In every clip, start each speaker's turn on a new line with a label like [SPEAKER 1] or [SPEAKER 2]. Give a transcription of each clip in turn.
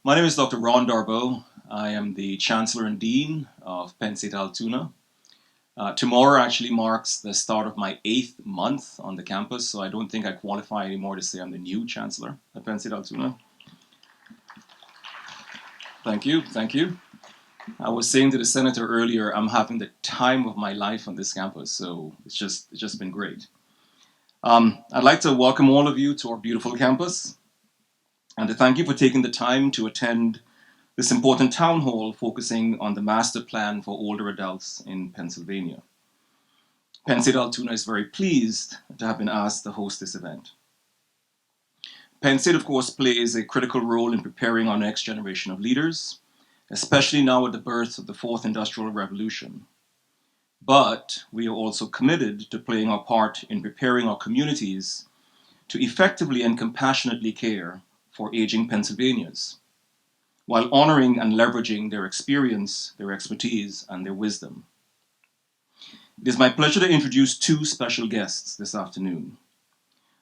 [SPEAKER 1] My name is Dr. Ron Darbo. I am the Chancellor and Dean of Penn State Altoona. Tomorrow actually marks the start of my 8th month on the campus, so I don't think I qualify anymore to say I'm the new Chancellor at Penn State Altoona. Thank you, thank you. I was saying to the Senator earlier, I'm having the time of my life on this campus, so it's just been great. I'd like to welcome all of you to our beautiful campus and to thank you for taking the time to attend this important town hall focusing on the master plan for older adults in Pennsylvania. Penn State Altoona is very pleased to have been asked to host this event. Penn State, of course, plays a critical role in preparing our next generation of leaders, especially now at the birth of the fourth industrial revolution. But we are also committed to playing our part in preparing our communities to effectively and compassionately care for aging Pennsylvanians, while honoring and leveraging their experience, their expertise, and their wisdom. It is my pleasure to introduce two special guests this afternoon.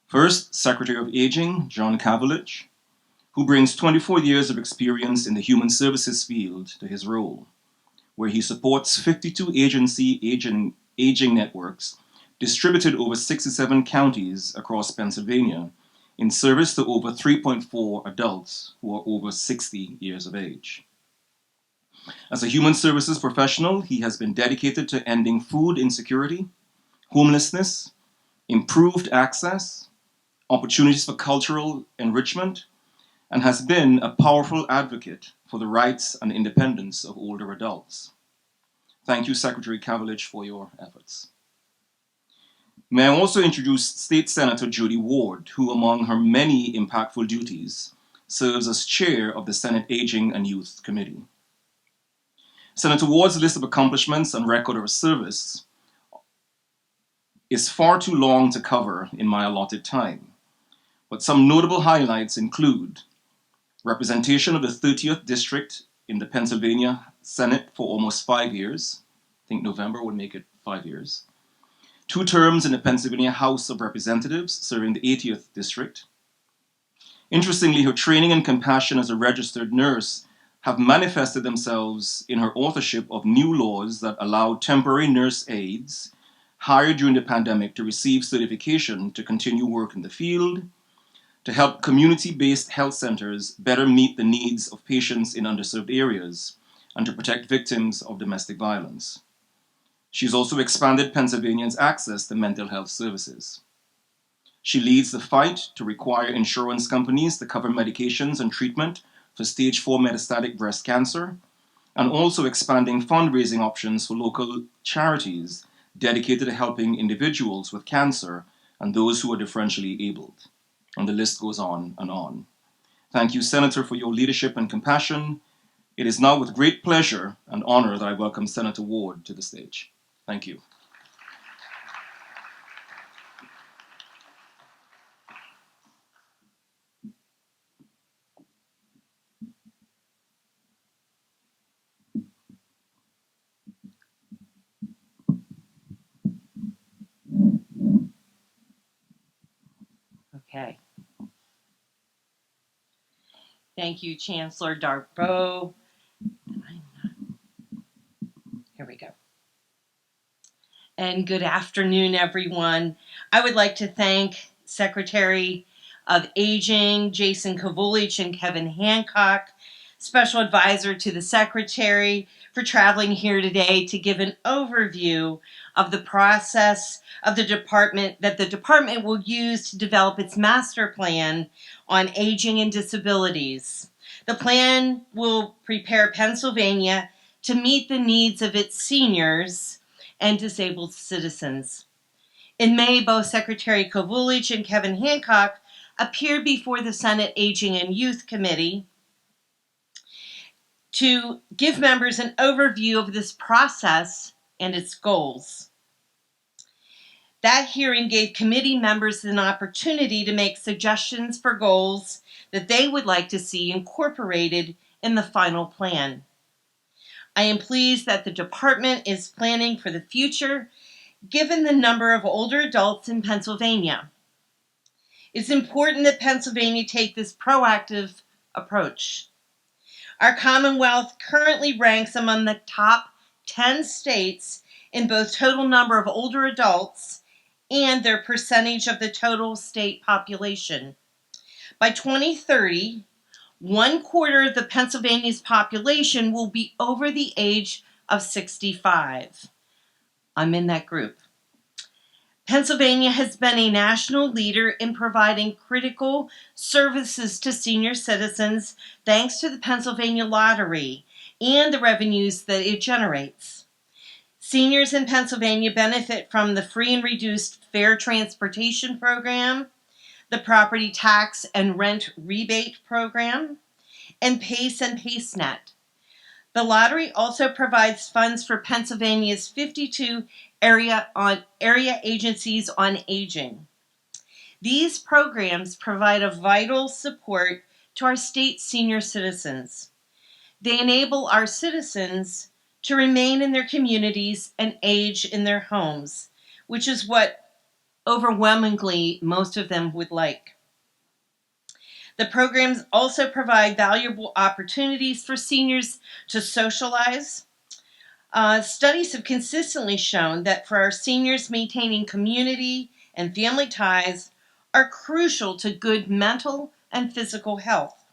[SPEAKER 1] First, Secretary of Aging, John Cavalich, who brings 24 years of experience in the human services field to his role, where he supports 52 agency aging networks distributed over 67 counties across Pennsylvania in service to over 3.4 adults who are over 60 years of age. As a human services professional, he has been dedicated to ending food insecurity, homelessness, improved access, opportunities for cultural enrichment, and has been a powerful advocate for the rights and independence of older adults. Thank you, Secretary Cavalich, for your efforts. May I also introduce State Senator Judy Ward, who, among her many impactful duties, serves as chair of the Senate Aging and Youth Committee. Senator Ward's list of accomplishments and record of service is far too long to cover in my allotted time, but some notable highlights include representation of the 30th District in the Pennsylvania Senate for almost 5 years. I think November would make it 5 years. 2 terms in the Pennsylvania House of Representatives, serving the 80th District. Interestingly, her training and compassion as a registered nurse have manifested themselves in her authorship of new laws that allow temporary nurse aides hired during the pandemic to receive certification to continue work in the field, to help community-based health centers better meet the needs of patients in underserved areas, and to protect victims of domestic violence. She's also expanded Pennsylvanians' access to mental health services. She leads the fight to require insurance companies to cover medications and treatment for stage 4 metastatic breast cancer, and also expanding fundraising options for local charities dedicated to helping individuals with cancer and those who are differentially abled. And the list goes on and on. Thank you, Senator, for your leadership and compassion. It is now with great pleasure and honor that I welcome Senator Ward to the stage. Thank you.
[SPEAKER 2] Okay. Thank you, Chancellor Darbo. Here we go. And good afternoon, everyone. I would like to thank Secretary of Aging, Jason Kovulich and Kevin Hancock, Special Advisor to the Secretary, for traveling here today to give an overview of the process of the department that the department will use to develop its master plan on aging and disabilities. The plan will prepare Pennsylvania to meet the needs of its seniors and disabled citizens. In May, both Secretary Kovulich and Kevin Hancock appeared before the Senate Aging and Youth Committee to give members an overview of this process and its goals. That hearing gave committee members an opportunity to make suggestions for goals that they would like to see incorporated in the final plan. I am pleased that the department is planning for the future, given the number of older adults in Pennsylvania. It's important that Pennsylvania take this proactive approach. Our Commonwealth currently ranks among the top 10 states in both total number of older adults and their percentage of the total state population. By 2030, 1/4 of the Pennsylvania's population will be over the age of 65. I'm in that group. Pennsylvania has been a national leader in providing critical services to senior citizens thanks to the Pennsylvania Lottery and the revenues that it generates. Seniors in Pennsylvania benefit from the free and reduced fare transportation program, the property tax and rent rebate program, and PACE and PACENet. The lottery also provides funds for Pennsylvania's 52 area agencies on aging. These programs provide a vital support to our state senior citizens. They enable our citizens to remain in their communities and age in their homes, which is what overwhelmingly most of them would like. The programs also provide valuable opportunities for seniors to socialize. Studies have consistently shown that for our seniors, maintaining community and family ties are crucial to good mental and physical health.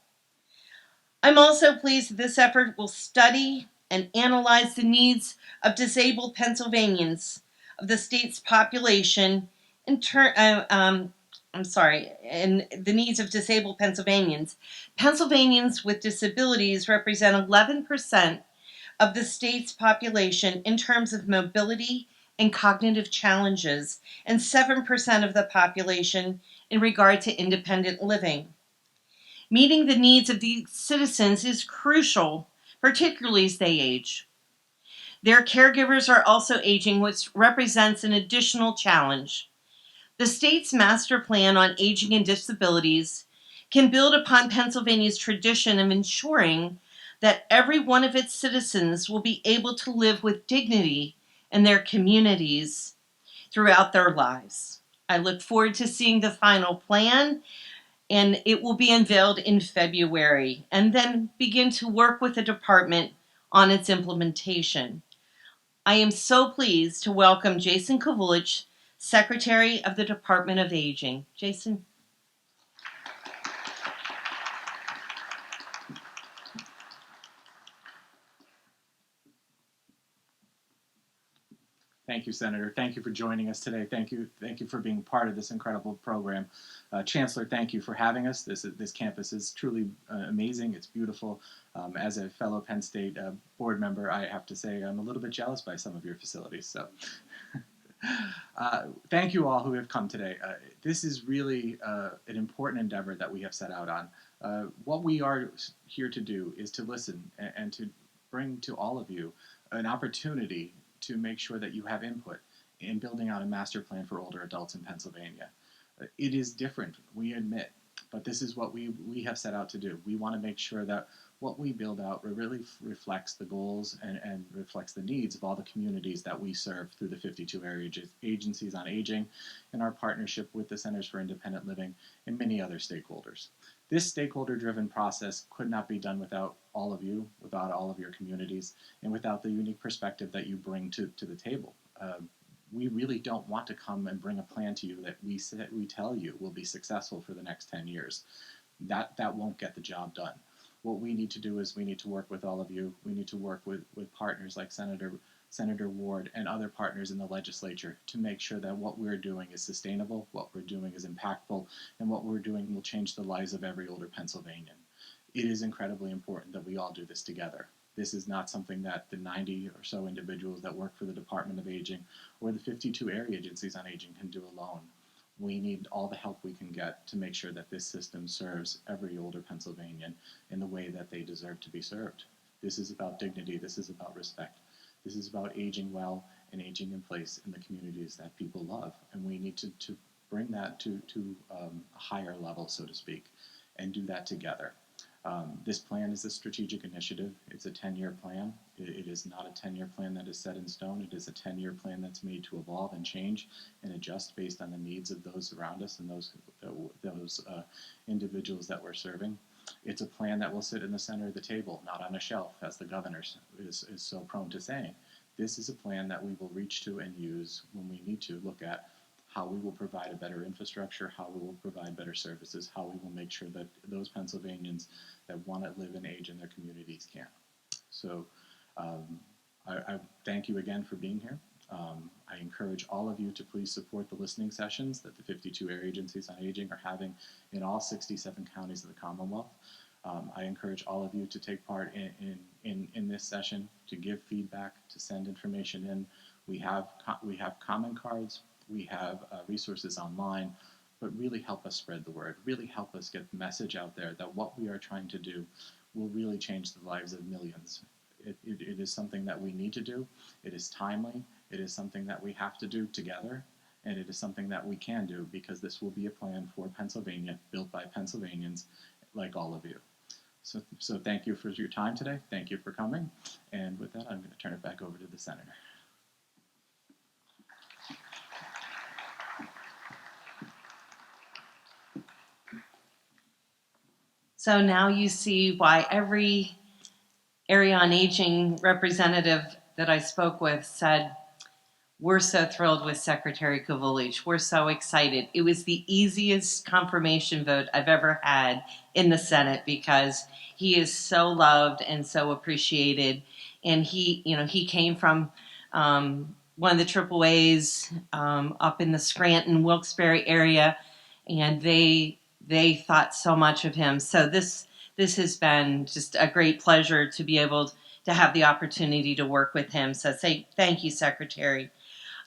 [SPEAKER 2] I'm also pleased that this effort will study and analyze the needs of disabled Pennsylvanians of the state's population and the needs of disabled Pennsylvanians. Pennsylvanians with disabilities represent 11% of the state's population in terms of mobility and cognitive challenges, and 7% of the population in regard to independent living. Meeting the needs of these citizens is crucial, particularly as they age. Their caregivers are also aging, which represents an additional challenge. The state's master plan on aging and disabilities can build upon Pennsylvania's tradition of ensuring that every one of its citizens will be able to live with dignity in their communities throughout their lives. I look forward to seeing the final plan, and it will be unveiled in February, and then begin to work with the department on its implementation. I am so pleased to welcome Jason Kovulich, Secretary of the Department of Aging. Jason.
[SPEAKER 3] Thank you, Senator. Thank you for joining us today. Thank you for being part of this incredible program. Chancellor, thank you for having us. This campus is truly amazing. It's beautiful. As a fellow Penn State board member, I have to say I'm a little bit jealous by some of your facilities. So, thank you all who have come today. This is really an important endeavor that we have set out on. What we are here to do is to listen and to bring to all of you an opportunity to make sure that you have input in building out a master plan for older adults in Pennsylvania. It is different, we admit, but this is what we have set out to do. We want to make sure that what we build out really reflects the goals and reflects the needs of all the communities that we serve through the 52 area agencies on aging and our partnership with the Centers for Independent Living and many other stakeholders. This stakeholder-driven process could not be done without all of you, without all of your communities, and without the unique perspective that you bring to the table. We really don't want to come and bring a plan to you that we tell you will be successful for the next 10 years. That won't get the job done. What we need to do is we need to work with all of you. We need to work with partners like Senator Ward and other partners in the legislature to make sure that what we're doing is sustainable, what we're doing is impactful, and what we're doing will change the lives of every older Pennsylvanian. It is incredibly important that we all do this together. This is not something that the 90 or so individuals that work for the Department of Aging or the 52 area agencies on aging can do alone. We need all the help we can get to make sure that this system serves every older Pennsylvanian in the way that they deserve to be served. This is about dignity. This is about respect. This is about aging well and aging in place in the communities that people love. And we need to bring that to a higher level, so to speak, and do that together. This plan is a strategic initiative. It's a 10-year plan. It is not a 10-year plan that is set in stone. It is a 10-year plan that's made to evolve and change and adjust based on the needs of those around us and those individuals that we're serving. It's a plan that will sit in the center of the table, not on a shelf, as the governor is so prone to saying. This is a plan that we will reach to and use when we need to look at how we will provide a better infrastructure, how we will provide better services, how we will make sure that those Pennsylvanians that want to live and age in their communities can. So I thank you again for being here. I encourage all of you to please support the listening sessions that the 52 area agencies on aging are having in all 67 counties of the Commonwealth. I encourage all of you to take part in this session, to give feedback, to send information in. We have comment cards, we have resources online, but really help us spread the word, really help us get the message out there that what we are trying to do will really change the lives of millions. It is something that we need to do. It is timely. It is something that we have to do together. And it is something that we can do because this will be a plan for Pennsylvania, built by Pennsylvanians like all of you. So thank you for your time today. Thank you for coming. And with that, I'm going to turn it back over to the Senator.
[SPEAKER 2] So now you see why every area on aging representative that I spoke with said, we're so thrilled with Secretary Kovulich. We're so excited. It was the easiest confirmation vote I've ever had in the Senate because he is so loved and so appreciated. And he came from one of the AAAs up in the Scranton, Wilkes-Barre area, and they thought so much of him. So this has been just a great pleasure to be able to have the opportunity to work with him. So say thank you, Secretary.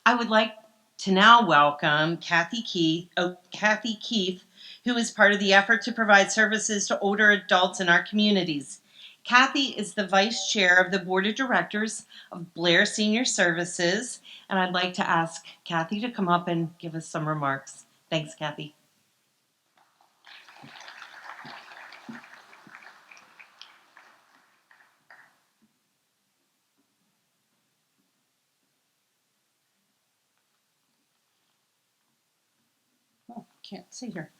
[SPEAKER 2] I would like to now welcome Kathy Keith, who is part of the effort to provide services to older adults in our communities. Kathy is the Vice Chair of the Board of Directors of Blair Senior Services, and I'd like to ask Kathy to come up and give us some remarks. Thanks, Kathy. Oh, can't see her.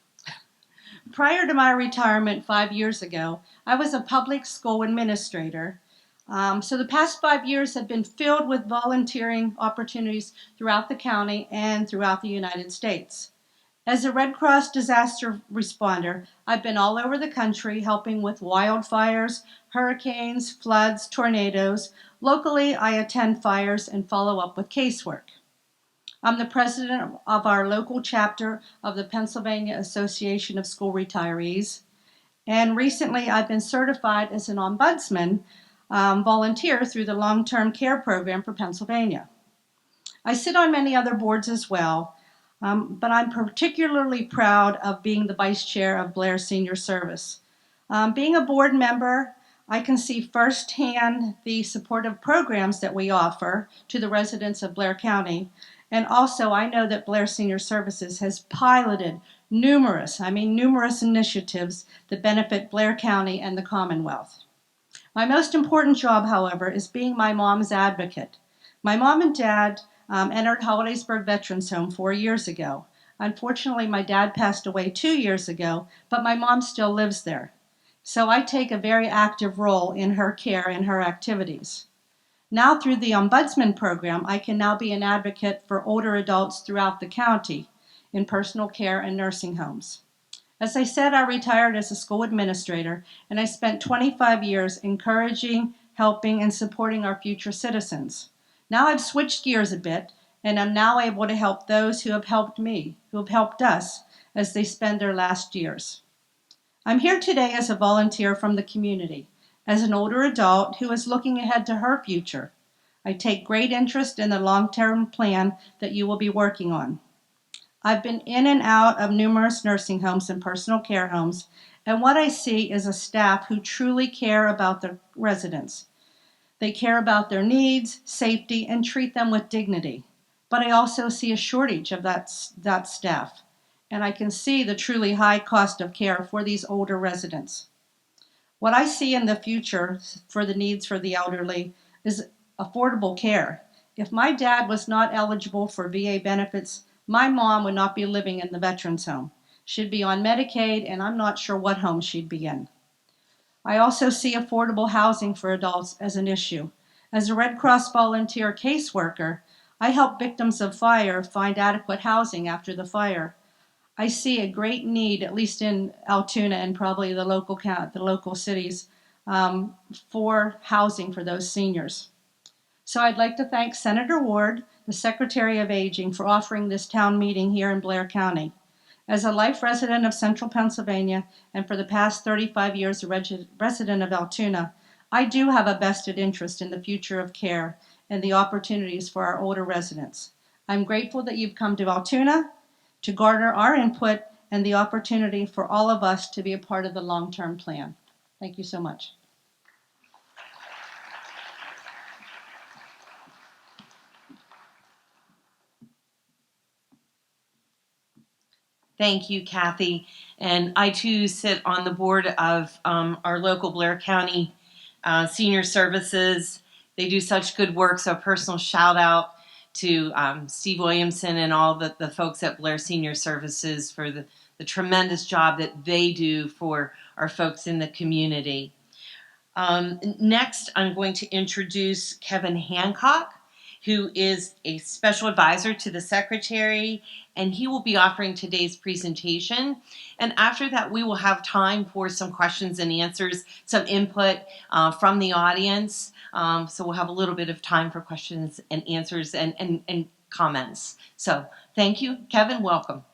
[SPEAKER 2] Prior to my retirement 5 years ago, I was a public school administrator. So the past 5 years have been filled with volunteering opportunities throughout the county and throughout the United States. As a Red Cross disaster responder, I've been all over the country helping with wildfires, hurricanes, floods, tornadoes. Locally, I attend fires and follow up with casework. I'm the president of our local chapter of the Pennsylvania Association of School Retirees. And recently I've been certified as an ombudsman volunteer through the long-term care program for Pennsylvania. I sit on many other boards as well, but I'm particularly proud of being the vice chair of Blair Senior Service. Being a board member, I can see firsthand the supportive programs that we offer to the residents of Blair County. And also, I know that Blair Senior Services has piloted numerous initiatives that benefit Blair County and the Commonwealth. My most important job, however, is being my mom's advocate. My mom and dad entered Hollidaysburg Veterans Home 4 years ago. Unfortunately, my dad passed away 2 years ago, but my mom still lives there. So I take a very active role in her care and her activities. Now through the Ombudsman program, I can now be an advocate for older adults throughout the county in personal care and nursing homes. As I said, I retired as a school administrator, and I spent 25 years encouraging, helping, and supporting our future citizens. Now I've switched gears a bit, and I'm now able to help those who have helped me, who have helped us, as they spend their last years. I'm here today as a volunteer from the community, as an older adult who is looking ahead to her future. I take great interest in the long-term plan that you will be working on. I've been in and out of numerous nursing homes and personal care homes, and what I see is a staff who truly care about their residents. They care about their needs, safety, and treat them with dignity. But I also see a shortage of that staff, and I can see the truly high cost of care for these older residents. What I see in the future for the needs for the elderly is affordable care. If my dad was not eligible for VA benefits, my mom would not be living in the veterans home. She'd be on Medicaid, and I'm not sure what home she'd be in.
[SPEAKER 4] I also see affordable housing for adults as an issue. As a Red Cross volunteer caseworker, I help victims of fire find adequate housing after the fire. I see a great need, at least in Altoona and probably the local cities, for housing for those seniors. So I'd like to thank Senator Ward, the Secretary of Aging, for offering this town meeting here in Blair County. As a life resident of central Pennsylvania and for the past 35 years a resident of Altoona, I do have a vested interest in the future of care and the opportunities for our older residents. I'm grateful that you've come to Altoona to garner our input and the opportunity for all of us to be a part of the long-term plan. Thank you so much.
[SPEAKER 2] Thank you, Kathy. And I too sit on the board of our local Blair County Senior Services. They do such good work, so a personal shout out to Steve Williamson and all the folks at Blair Senior Services for the tremendous job that they do for our folks in the community. Next, I'm going to introduce Kevin Hancock, who is a special advisor to the Secretary, and he will be offering today's presentation. And after that, we will have time for some questions and answers, some input from the audience. So we'll have a little bit of time for questions and answers and comments. So thank you. Kevin, welcome.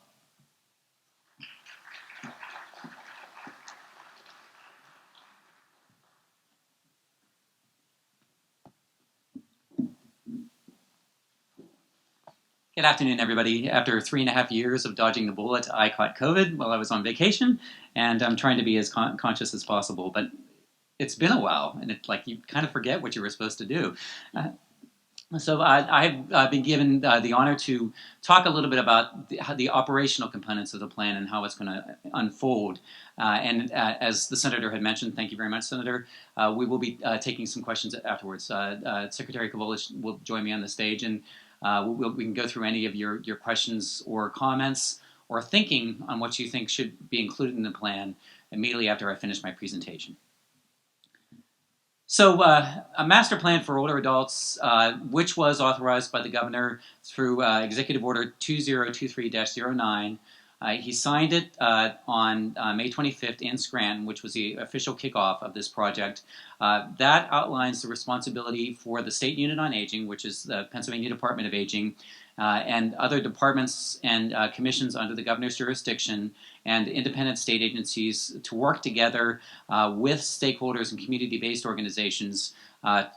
[SPEAKER 5] Good afternoon, everybody. After 3.5 years of dodging the bullet, I caught COVID while I was on vacation, and I'm trying to be as conscious as possible. But it's been a while, and it's like you kind of forget what you were supposed to do. So I've been given the honor to talk a little bit about the operational components of the plan and how it's going to unfold. As the Senator had mentioned, thank you very much, Senator, we will be taking some questions afterwards. Secretary Kovolich will join me on the stage, and we can go through any of your questions or comments or thinking on what you think should be included in the plan immediately after I finish my presentation. So a master plan for older adults, which was authorized by the governor through Executive Order 2023-09. He signed it on May 25th in Scranton, which was the official kickoff of this project. That outlines the responsibility for the State Unit on Aging, which is the Pennsylvania Department of Aging, and other departments and commissions under the governor's jurisdiction and independent state agencies to work together with stakeholders and community-based organizations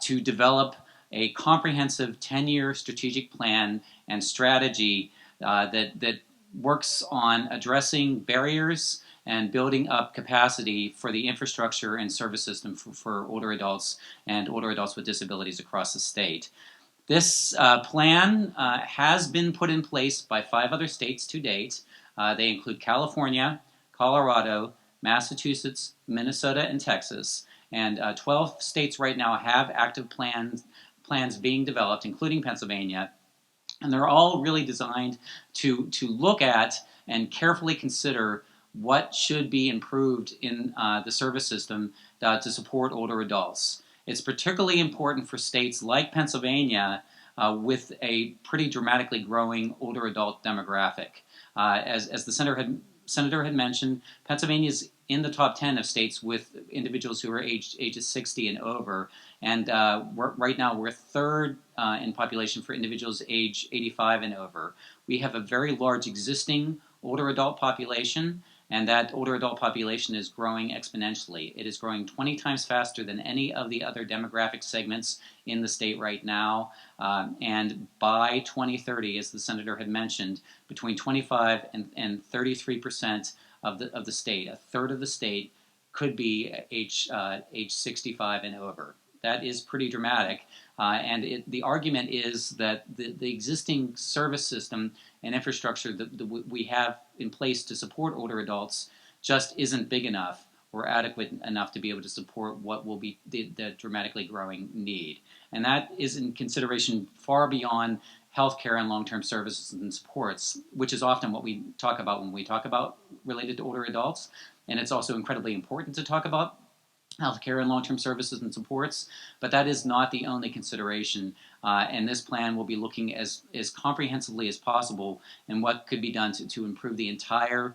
[SPEAKER 5] to develop a comprehensive 10-year strategic plan and strategy that works on addressing barriers and building up capacity for the infrastructure and service system for older adults and older adults with disabilities across the state. This plan has been put in place by 5 other states to date. They include California, Colorado, Massachusetts, Minnesota, and Texas. And 12 states right now have active plans being developed, including Pennsylvania. And they're all really designed to look at and carefully consider what should be improved in the service system to support older adults. It's particularly important for states like Pennsylvania with a pretty dramatically growing older adult demographic. As the Senator had mentioned, Pennsylvania is in the top 10 of states with individuals who are ages 60 and over. And right now we're third in population for individuals age 85 and over. We have a very large existing older adult population, and that older adult population is growing exponentially. It is growing 20 times faster than any of the other demographic segments in the state right now. And by 2030, as the Senator had mentioned, between 25 and 33% of the state, a third of the state, could be age 65 and over. That is pretty dramatic. The argument is that the existing service system and infrastructure that we have in place to support older adults just isn't big enough or adequate enough to be able to support what will be the dramatically growing need. And that is in consideration far beyond healthcare and long-term services and supports, which is often what we talk about when we talk about related to older adults. And it's also incredibly important to talk about. healthcare and long-term services and supports, but that is not the only consideration. And this plan will be looking as comprehensively as possible in what could be done to improve the entire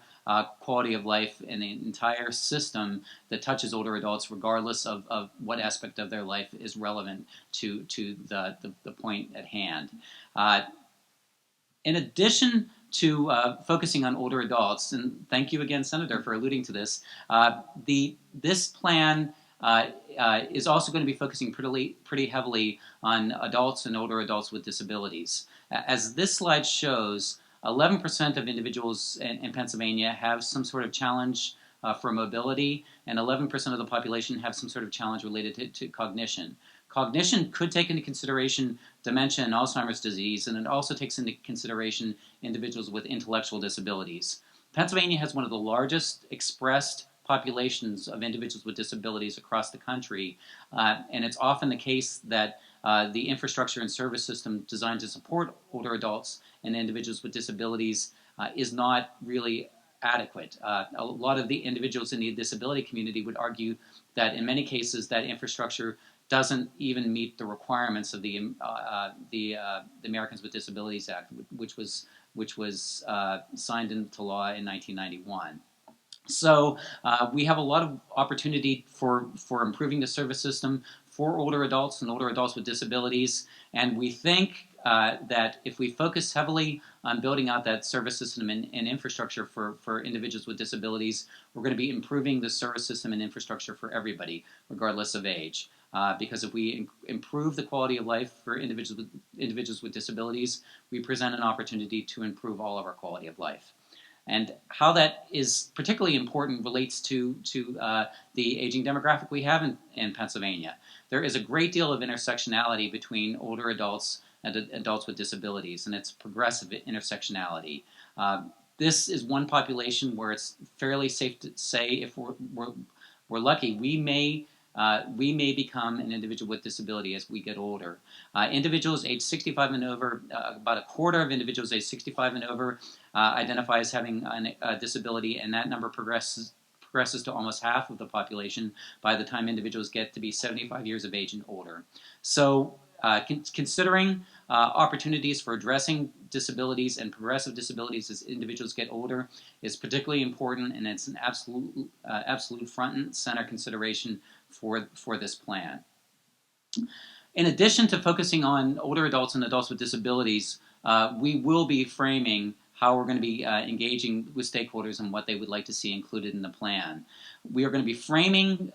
[SPEAKER 5] quality of life and the entire system that touches older adults, regardless of what aspect of their life is relevant to the point at hand. In addition to focusing on older adults, and thank you again, Senator, for alluding to this, this plan is also going to be focusing pretty heavily on adults and older adults with disabilities. As this slide shows, 11% of individuals in Pennsylvania have some sort of challenge for mobility, and 11% of the population have some sort of challenge related to cognition. Cognition could take into consideration dementia and Alzheimer's disease, and it also takes into consideration individuals with intellectual disabilities. Pennsylvania has one of the largest expressed populations of individuals with disabilities across the country, and it's often the case that the infrastructure and service system designed to support older adults and individuals with disabilities is not really adequate. A lot of the individuals in the disability community would argue that in many cases that infrastructure doesn't even meet the requirements of the Americans with Disabilities Act, which was signed into law in 1991. So we have a lot of opportunity for improving the service system for older adults and older adults with disabilities, and we think that if we focus heavily on building out that service system and infrastructure for individuals with disabilities, we're going to be improving the service system and infrastructure for everybody, regardless of age. Because if we improve the quality of life for individuals with disabilities, we present an opportunity to improve all of our quality of life. And how that is particularly important relates to the aging demographic we have in Pennsylvania. There is a great deal of intersectionality between older adults and adults with disabilities, and it's progressive intersectionality. This is one population where it's fairly safe to say, if we're lucky, we may become an individual with disability as we get older. Individuals age 65 and over, about a quarter of individuals age 65 and over identify as having a disability, and that number progresses to almost half of the population by the time individuals get to be 75 years of age and older. So considering opportunities for addressing disabilities and progressive disabilities as individuals get older is particularly important, and it's an absolute front and center consideration for this plan. In addition to focusing on older adults and adults with disabilities, we will be framing how we're going to be engaging with stakeholders and what they would like to see included in the plan. We are going to be framing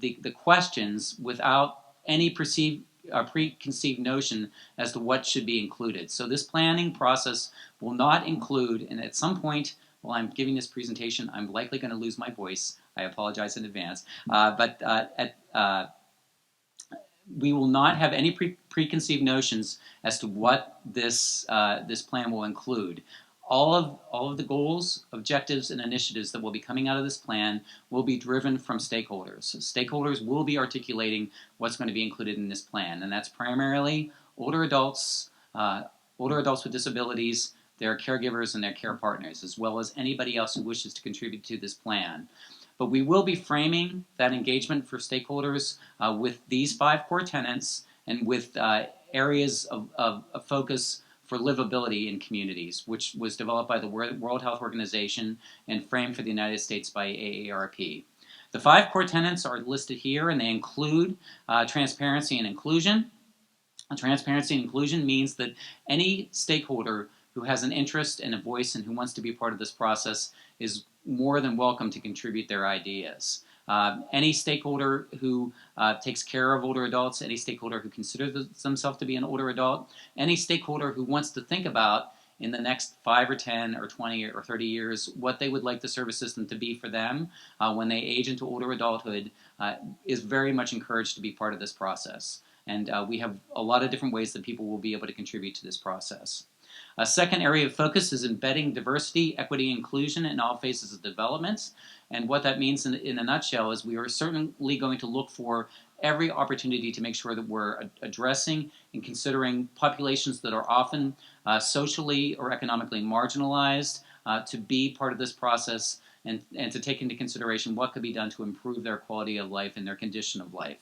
[SPEAKER 5] the questions without any preconceived notion as to what should be included. So this planning process will not include, and at some point while I'm giving this presentation, I'm likely going to lose my voice. I apologize in advance. We will not have any preconceived notions as to what this plan will include. All of the goals, objectives, and initiatives that will be coming out of this plan will be driven from stakeholders. So stakeholders will be articulating what's going to be included in this plan, and that's primarily older adults with disabilities, their caregivers, and their care partners, as well as anybody else who wishes to contribute to this plan. But we will be framing that engagement for stakeholders with these 5 core tenets and with areas of focus for livability in communities, which was developed by the World Health Organization and framed for the United States by AARP. The 5 core tenets are listed here, and they include transparency and inclusion. Transparency and inclusion means that any stakeholder who has an interest and a voice and who wants to be part of this process is more than welcome to contribute their ideas. Any stakeholder who takes care of older adults, any stakeholder who considers themselves to be an older adult, any stakeholder who wants to think about in the next 5 or 10 or 20 or 30 years what they would like the service system to be for them when they age into older adulthood is very much encouraged to be part of this process. And we have a lot of different ways that people will be able to contribute to this process. A second area of focus is embedding diversity, equity, and inclusion in all phases of development. And what that means in a nutshell is we are certainly going to look for every opportunity to make sure that we're addressing and considering populations that are often socially or economically marginalized to be part of this process, and to take into consideration what could be done to improve their quality of life and their condition of life.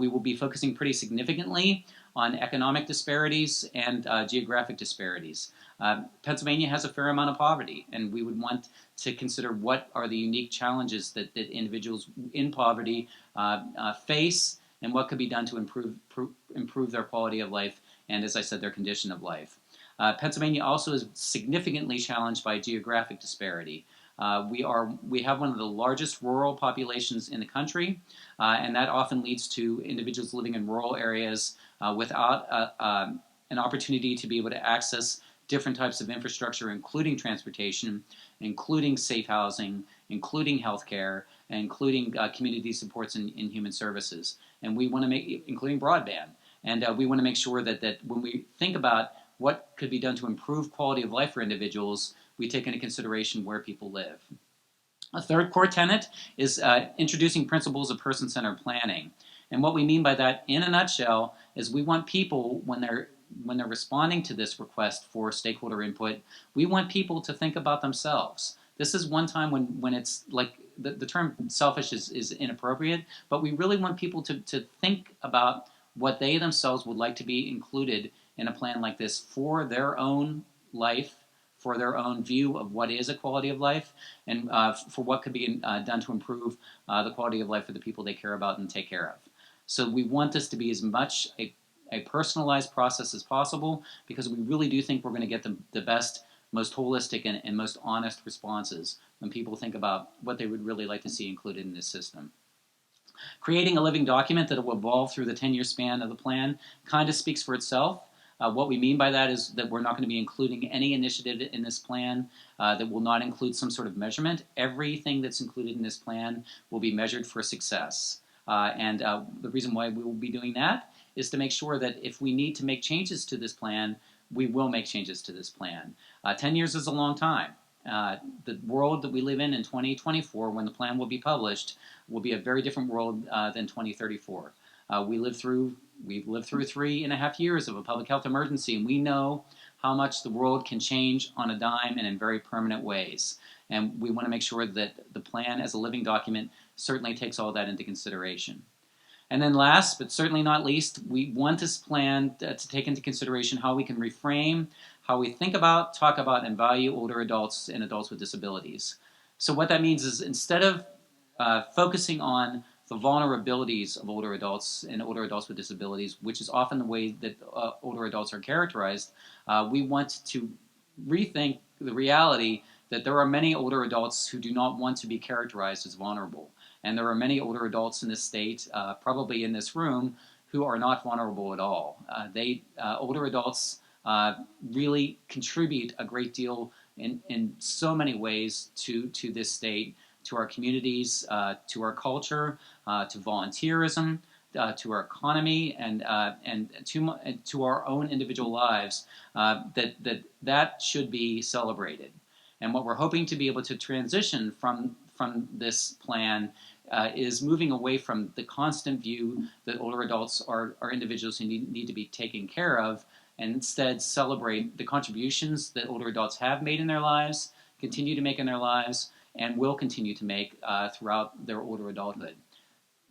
[SPEAKER 5] We will be focusing pretty significantly on economic disparities and geographic disparities. Pennsylvania has a fair amount of poverty, and we would want to consider what are the unique challenges that individuals in poverty face, and what could be done to improve their quality of life and, as I said, their condition of life. Pennsylvania also is significantly challenged by geographic disparity. We have one of the largest rural populations in the country, and that often leads to individuals living in rural areas without an opportunity to be able to access different types of infrastructure, including transportation, including safe housing, including healthcare, including community supports and human services. And we want to make, including broadband. And we want to make sure that when we think about what could be done to improve quality of life for individuals, we take into consideration where people live. A third core tenet is introducing principles of person-centered planning. And what we mean by that, in a nutshell, is we want people, when they're responding to this request for stakeholder input, we want people to think about themselves. This is one time when it's like the term selfish is inappropriate, but we really want people to think about what they themselves would like to be included in a plan like this for their own life, for their own view of what is a quality of life, and for what could be done to improve the quality of life for the people they care about and take care of. So we want this to be as much a personalized process as possible, because we really do think we're going to get the best, most holistic, and most honest responses when people think about what they would really like to see included in this system. Creating a living document that will evolve through the 10-year span of the plan kind of speaks for itself. What we mean by that is that we're not going to be including any initiative in this plan that will not include some sort of measurement. Everything that's included in this plan will be measured for success. And the reason why we will be doing that is to make sure that if we need to make changes to this plan, we will make changes to this plan. 10 years is a long time. The world that we live in 2024, when the plan will be published, will be a very different world than 2034. We've lived through 3.5 years of a public health emergency, and we know how much the world can change on a dime and in very permanent ways. And we want to make sure that the plan as a living document certainly takes all that into consideration. And then last, but certainly not least, we want this plan to take into consideration how we can reframe how we think about, talk about, and value older adults and adults with disabilities. So what that means is, instead of focusing on the vulnerabilities of older adults and older adults with disabilities, which is often the way that older adults are characterized, we want to rethink the reality that there are many older adults who do not want to be characterized as vulnerable. And there are many older adults in this state, probably in this room, who are not vulnerable at all. Older adults really contribute a great deal in so many ways to this state, to our communities, to our culture, to volunteerism, to our economy, and to our own individual lives. That should be celebrated. And what we're hoping to be able to transition from this plan is moving away from the constant view that older adults are individuals who need to be taken care of, and instead celebrate the contributions that older adults have made in their lives, continue to make in their lives, and will continue to make throughout their older adulthood.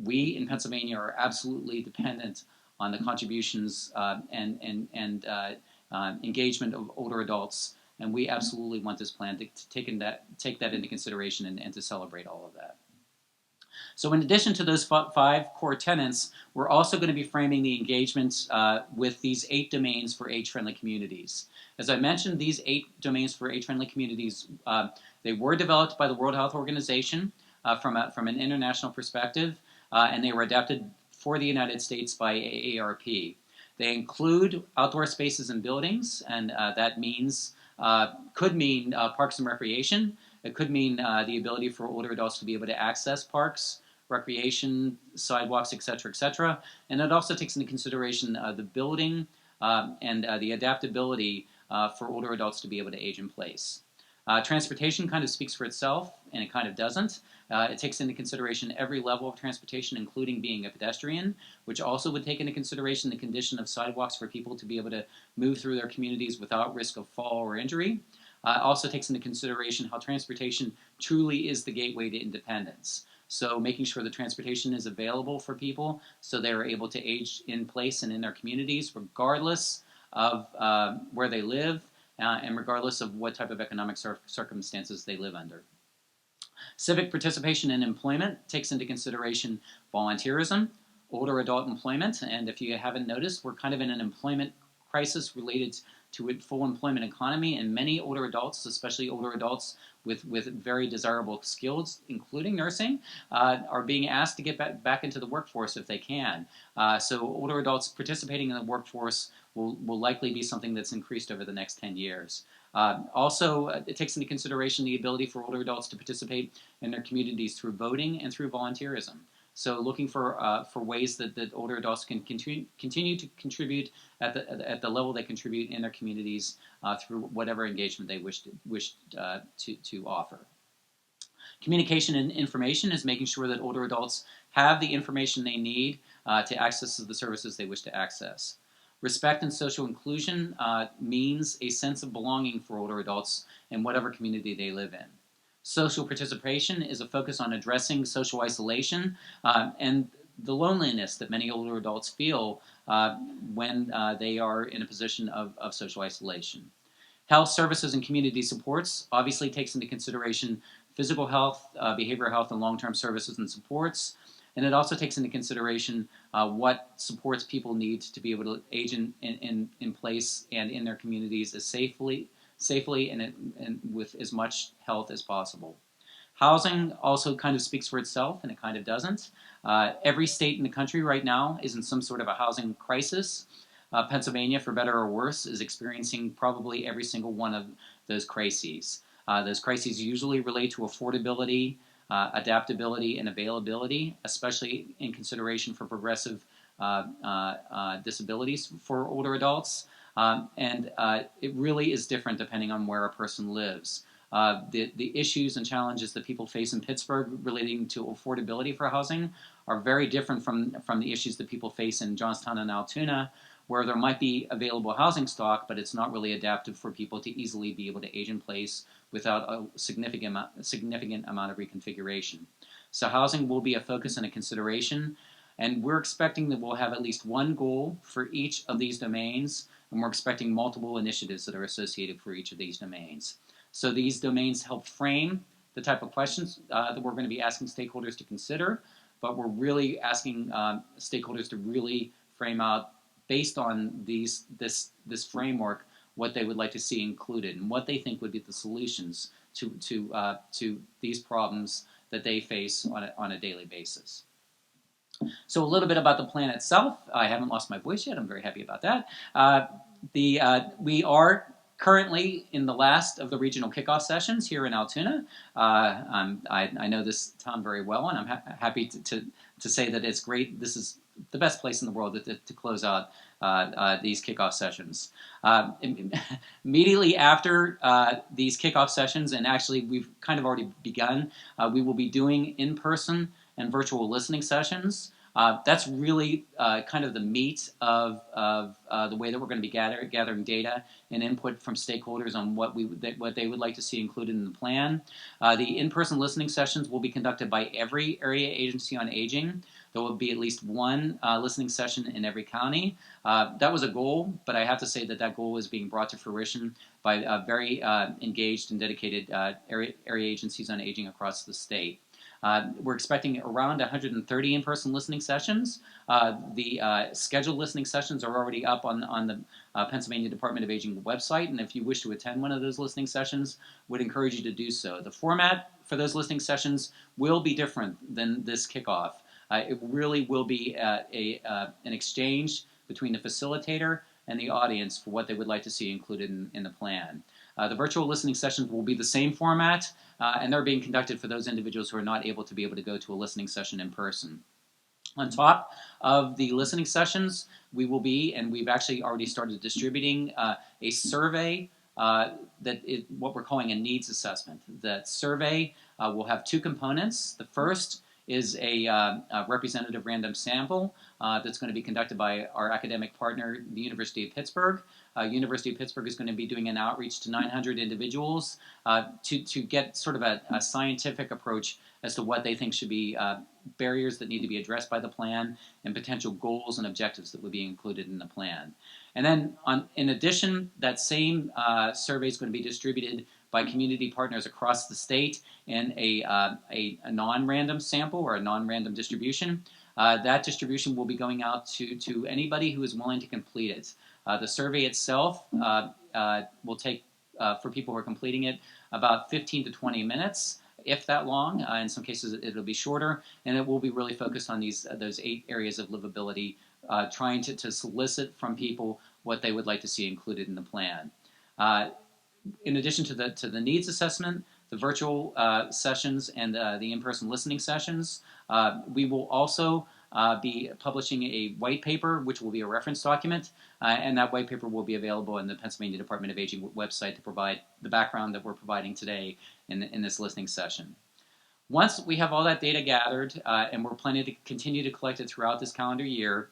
[SPEAKER 5] We in Pennsylvania are absolutely dependent on the contributions and engagement of older adults, and we absolutely want this plan to take that into consideration and to celebrate all of that. So in addition to those 5 core tenets, we're also going to be framing the engagement with these 8 domains for age-friendly communities. As I mentioned, these 8 domains for age-friendly communities, they were developed by the World Health Organization from an international perspective, and they were adapted for the United States by AARP. They include outdoor spaces and buildings, and that could mean parks and recreation. It could mean the ability for older adults to be able to access parks, recreation, sidewalks, etc., and it also takes into consideration the building and the adaptability for older adults to be able to age in place. Transportation kind of speaks for itself, and it kind of doesn't. It takes into consideration every level of transportation, including being a pedestrian, which also would take into consideration the condition of sidewalks for people to be able to move through their communities without risk of fall or injury. also takes into consideration how transportation truly is the gateway to independence. So making sure that transportation is available for people so they're able to age in place and in their communities regardless of where they live and regardless of what type of economic circumstances they live under. Civic participation in employment takes into consideration volunteerism, older adult employment, and if you haven't noticed, we're kind of in an employment crisis related to a full employment economy, and many older adults, especially older adults with very desirable skills, including nursing, are being asked to get back into the workforce if they can. So older adults participating in the workforce will likely be something that's increased over the next 10 years. Also, it takes into consideration the ability for older adults to participate in their communities through voting and through volunteerism. So looking for ways that older adults can continue to contribute at the level they contribute in their communities through whatever engagement they wish to offer. Communication and information is making sure that older adults have the information they need to access the services they wish to access. Respect and social inclusion means a sense of belonging for older adults in whatever community they live in. Social participation is a focus on addressing social isolation and the loneliness that many older adults feel when they are in a position of social isolation. Health services and community supports obviously takes into consideration physical health, behavioral health, and long-term services and supports. And it also takes into consideration what supports people need to be able to age in place and in their communities as safely and with as much health as possible. Housing also kind of speaks for itself, and it kind of doesn't. Every state in the country right now is in some sort of a housing crisis. Pennsylvania, for better or worse, is experiencing probably every single one of those crises. Those crises usually relate to affordability, adaptability, and availability, especially in consideration for progressive disabilities for older adults. And it really is different depending on where a person lives. The issues and challenges that people face in Pittsburgh relating to affordability for housing are very different from the issues that people face in Johnstown and Altoona, where there might be available housing stock, but it's not really adaptive for people to easily be able to age in place without a significant amount of reconfiguration. So housing will be a focus and a consideration, and we're expecting that we'll have at least one goal for each of these domains, and we're expecting multiple initiatives that are associated for each of these domains. So these domains help frame the type of questions that we're going to be asking stakeholders to consider, but we're really asking stakeholders to really frame out, based on this framework, what they would like to see included and what they think would be the solutions to these problems that they face on a daily basis. So a little bit about the plan itself. I haven't lost my voice yet. I'm very happy about that. We are currently in the last of the regional kickoff sessions here in Altoona. I know this town very well, and I'm happy to say that it's great. This is the best place in the world to close out these kickoff sessions. Immediately after these kickoff sessions, and actually we've kind of already begun, we will be doing in-person and virtual listening sessions. That's really kind of the meat of the way that we're going to be gathering data and input from stakeholders on what they would like to see included in the plan. The in-person listening sessions will be conducted by every area agency on aging. There will be at least one listening session in every county. That was a goal, but I have to say that goal is being brought to fruition by very engaged and dedicated area agencies on aging across the state. We're expecting around 130 in-person listening sessions. The scheduled listening sessions are already up on the Pennsylvania Department of Aging website, and if you wish to attend one of those listening sessions, would encourage you to do so. The format for those listening sessions will be different than this kickoff. It really will be an exchange between the facilitator and the audience for what they would like to see included in the plan. The virtual listening sessions will be the same format, and they're being conducted for those individuals who are not able to go to a listening session in person. On top of the listening sessions, we've actually already started distributing a survey that is what we're calling a needs assessment. That survey will have two components. The first is a representative random sample that's going to be conducted by our academic partner, the University of Pittsburgh. University of Pittsburgh is going to be doing an outreach to 900 individuals to get sort of a scientific approach as to what they think should be barriers that need to be addressed by the plan and potential goals and objectives that would be included in the plan. And then in addition, that same survey is going to be distributed by community partners across the state in a non-random sample or a non-random distribution. That distribution will be going out to anybody who is willing to complete it. The survey itself will take, for people who are completing it, about 15 to 20 minutes, if that long. In some cases, it'll be shorter, and it will be really focused on those 8 areas of livability, trying to solicit from people what they would like to see included in the plan. In addition to the needs assessment, the virtual sessions, and the in-person listening sessions, we will also be publishing a white paper, which will be a reference document, and that white paper will be available in the Pennsylvania Department of Aging website to provide the background that we're providing today in this listening session. Once we have all that data gathered, and we're planning to continue to collect it throughout this calendar year,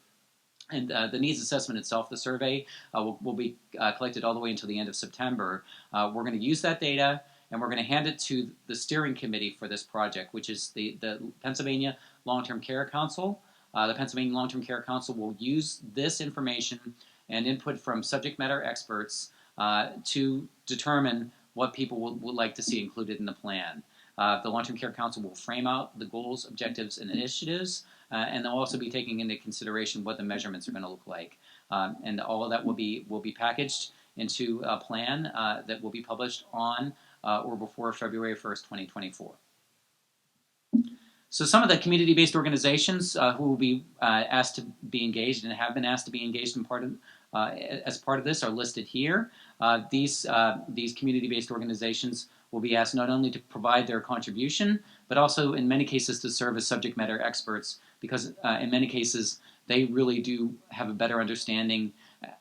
[SPEAKER 5] and the needs assessment itself, the survey, will be collected all the way until the end of September. We're going to use that data, and we're going to hand it to the steering committee for this project, which is the Pennsylvania Long-Term Care Council. The Pennsylvania Long-Term Care Council will use this information and input from subject matter experts to determine what people would like to see included in the plan. The Long-Term Care Council will frame out the goals, objectives, and initiatives, and they'll also be taking into consideration what the measurements are going to look like. And all of that will be packaged into a plan that will be published on or before February 1st, 2024. So some of the community-based organizations who will be asked to be engaged and have been asked to be engaged in as part of this are listed here. These community-based organizations will be asked not only to provide their contribution, but also in many cases to serve as subject matter experts, because in many cases they really do have a better understanding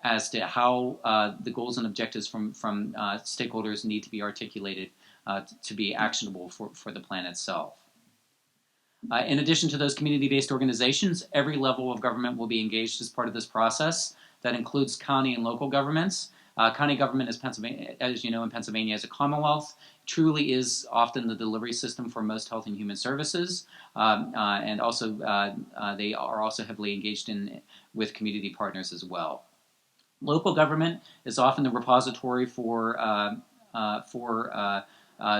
[SPEAKER 5] as to how the goals and objectives from stakeholders need to be articulated to be actionable for the plan itself. In addition to those community-based organizations, every level of government will be engaged as part of this process. That includes county and local governments. County government, as you know, in Pennsylvania, as a commonwealth, truly is often the delivery system for most health and human services, and also they are also heavily engaged with community partners as well. Local government is often the repository for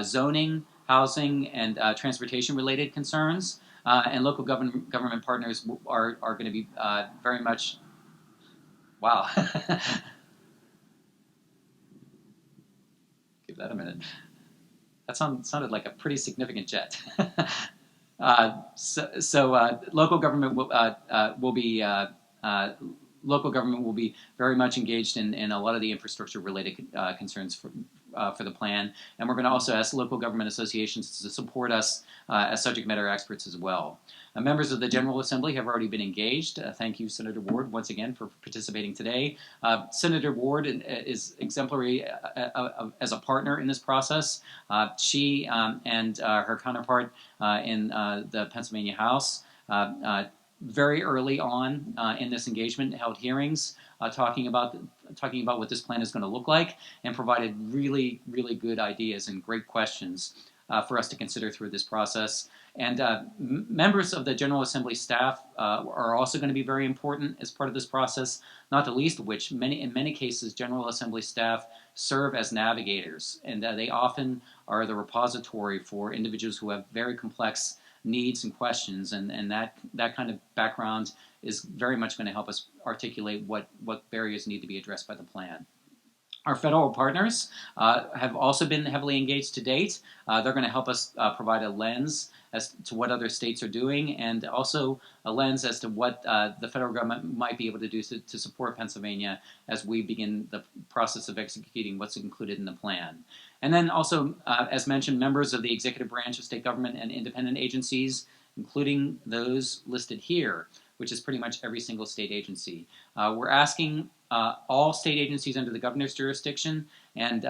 [SPEAKER 5] zoning, housing, and transportation-related concerns, and local government partners are going to be very much. Wow. Give that a minute. That sounded like a pretty significant jet. Local government will be local government will be very much engaged in a lot of the infrastructure-related concerns for the plan, and we're going to also ask local government associations to support us as subject matter experts as well. Members of the General Assembly have already been engaged. Thank you, Senator Ward, once again for participating today. Senator Ward is exemplary as a partner in this process. She and her counterpart in the Pennsylvania House very early on in this engagement held hearings talking about what this plan is going to look like, and provided really, really good ideas and great questions for us to consider through this process. And members of the General Assembly staff are also going to be very important as part of this process, not the least of which, in many cases, General Assembly staff serve as navigators, and they often are the repository for individuals who have very complex needs and questions, and that kind of background is very much going to help us articulate what barriers need to be addressed by the plan. Our federal partners have also been heavily engaged to date. They're going to help us provide a lens as to what other states are doing, and also a lens as to what the federal government might be able to do to support Pennsylvania as we begin the process of executing what's included in the plan. And then also, as mentioned, members of the executive branch of state government and independent agencies, including those listed here, which is pretty much every single state agency. We're asking all state agencies under the governor's jurisdiction and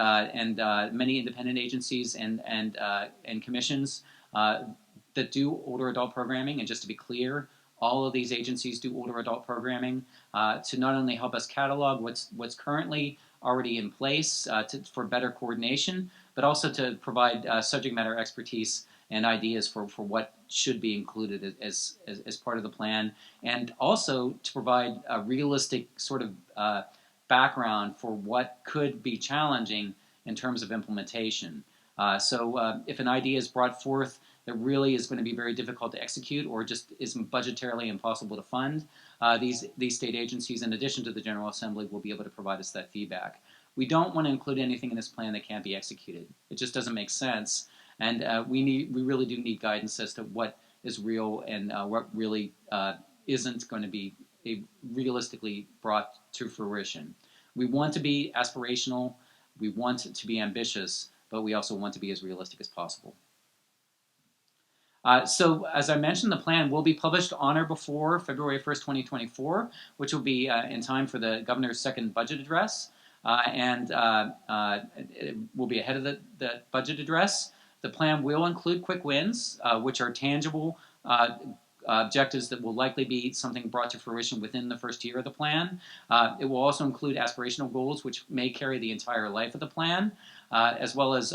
[SPEAKER 5] many independent agencies and commissions that do older adult programming. And just to be clear, all of these agencies do older adult programming to not only help us catalog what's currently already in place for better coordination, but also to provide subject matter expertise and ideas for what should be included as part of the plan, and also to provide a realistic sort of background for what could be challenging in terms of implementation. So if an idea is brought forth that really is going to be very difficult to execute or just isn't budgetarily impossible to fund, these state agencies, in addition to the General Assembly, will be able to provide us that feedback. We don't want to include anything in this plan that can't be executed. It just doesn't make sense. And we really do need guidance as to what is real and what really isn't going to be realistically brought to fruition. We want to be aspirational, we want to be ambitious, but we also want to be as realistic as possible. So as I mentioned, the plan will be published on or before February 1st, 2024, which will be in time for the governor's second budget address. And it will be ahead of the budget address. The plan will include quick wins, which are tangible objectives that will likely be something brought to fruition within the first year of the plan. It will also include aspirational goals, which may carry the entire life of the plan, as well as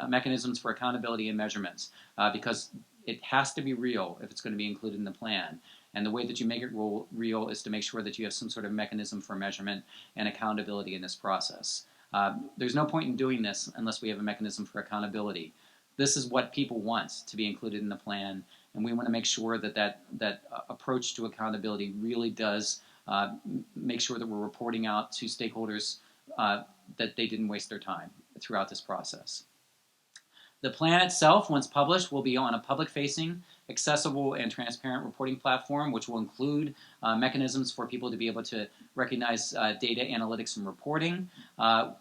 [SPEAKER 5] mechanisms for accountability and measurements, because it has to be real if it's going to be included in the plan. And the way that you make it real is to make sure that you have some sort of mechanism for measurement and accountability in this process. There's no point in doing this unless we have a mechanism for accountability. This is what people want to be included in the plan, and we want to make sure that approach to accountability really does make sure that we're reporting out to stakeholders that they didn't waste their time throughout this process. The plan itself, once published, will be on a public-facing, accessible, and transparent reporting platform, which will include mechanisms for people to be able to recognize data analytics and reporting.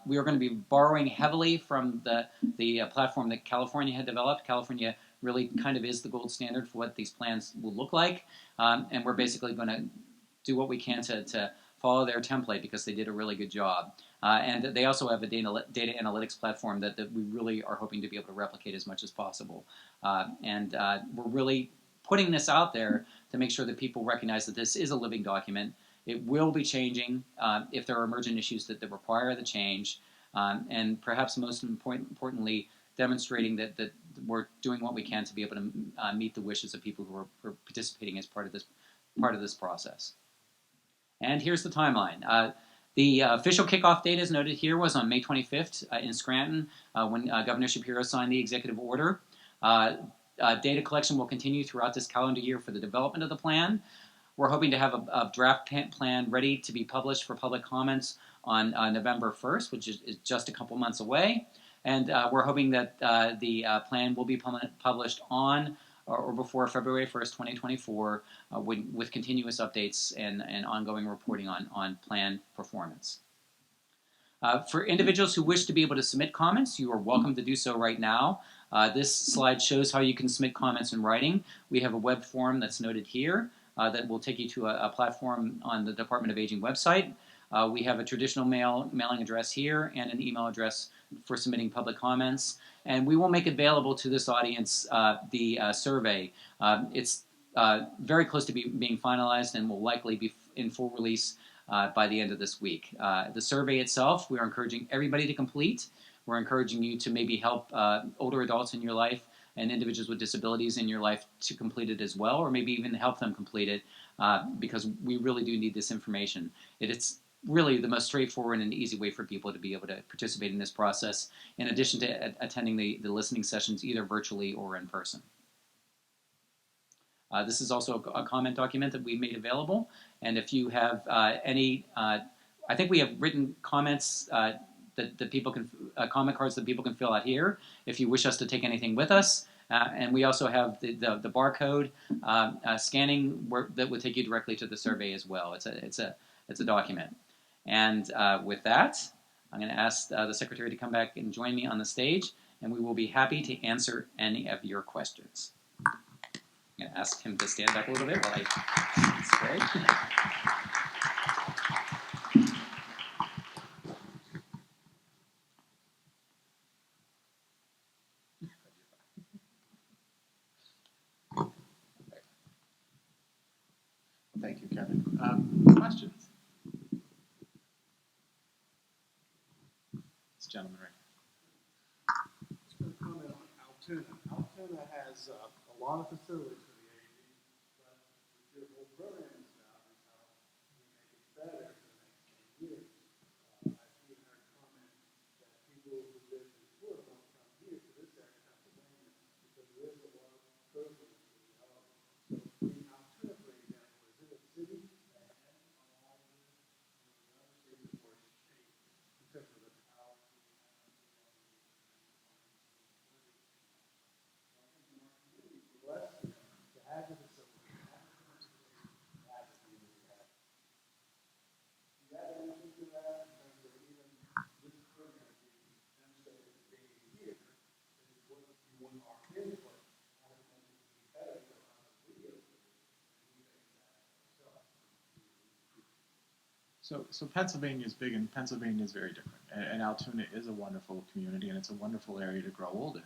[SPEAKER 5] We are going to be borrowing heavily from the platform that California had developed. California really kind of is the gold standard for what these plans will look like, and we're basically going to do what we can to follow their template because they did a really good job. And they also have a data analytics platform that we really are hoping to be able to replicate as much as possible. And we're really putting this out there to make sure that people recognize that this is a living document. It will be changing if there are emergent issues that require the change. And perhaps most importantly, demonstrating that we're doing what we can to be able to meet the wishes of people who are participating as part of this process. And here's the timeline. The official kickoff date, as noted here, was on May 25th in Scranton when Governor Shapiro signed the executive order. Data collection will continue throughout this calendar year for the development of the plan. We're hoping to have a draft plan ready to be published for public comments on November 1st, which is just a couple months away. And we're hoping that the plan will be published on or before February 1st, 2024, with continuous updates and ongoing reporting on plan performance. For individuals who wish to be able to submit comments, you are welcome to do so right now. This slide shows how you can submit comments in writing. We have a web form that's noted here that will take you to a platform on the Department of Aging website. We have a traditional mailing address here and an email address for submitting public comments. And we will make available to this audience the survey. It's very close to being finalized and will likely be in full release by the end of this week. The survey itself, we are encouraging everybody to complete. We're encouraging you to maybe help older adults in your life and individuals with disabilities in your life to complete it as well, or maybe even help them complete it because we really do need this information. It's really the most straightforward and easy way for people to be able to participate in this process, in addition to attending the listening sessions either virtually or in person. This is also a comment document that we made available, and if you have any, I think we have written comments that people can, comment cards that people can fill out here if you wish us to take anything with us. And we also have the barcode scanning that would take you directly to the survey as well. It's a document. And with that, I'm going to ask the secretary to come back and join me on the stage, and we will be happy to answer any of your questions. I'm going to ask him to stand back a little bit while I spray.
[SPEAKER 3] gentleman right
[SPEAKER 6] Just going to comment on Altoona. Altoona has a lot of facilities for the aging, but your whole program is about is how we make it better for the next 10 years. I've even heard comment that people who live in Florida want to come here to this area of Pennsylvania because there is a lot of programs for the elderly. So in Altoona, for example, is in a city and all the other cities of course change in terms of the power. Blessed to have the facility, to have the transportation, to have the people we have. Do you have anything to that in terms of even this program being demonstrated as being here? Is what you want our input how to make it be better for us as we go through it, and we make that ourselves.
[SPEAKER 3] So Pennsylvania is big, and Pennsylvania is very different. And Altoona is a wonderful community, and it's a wonderful area to grow old in.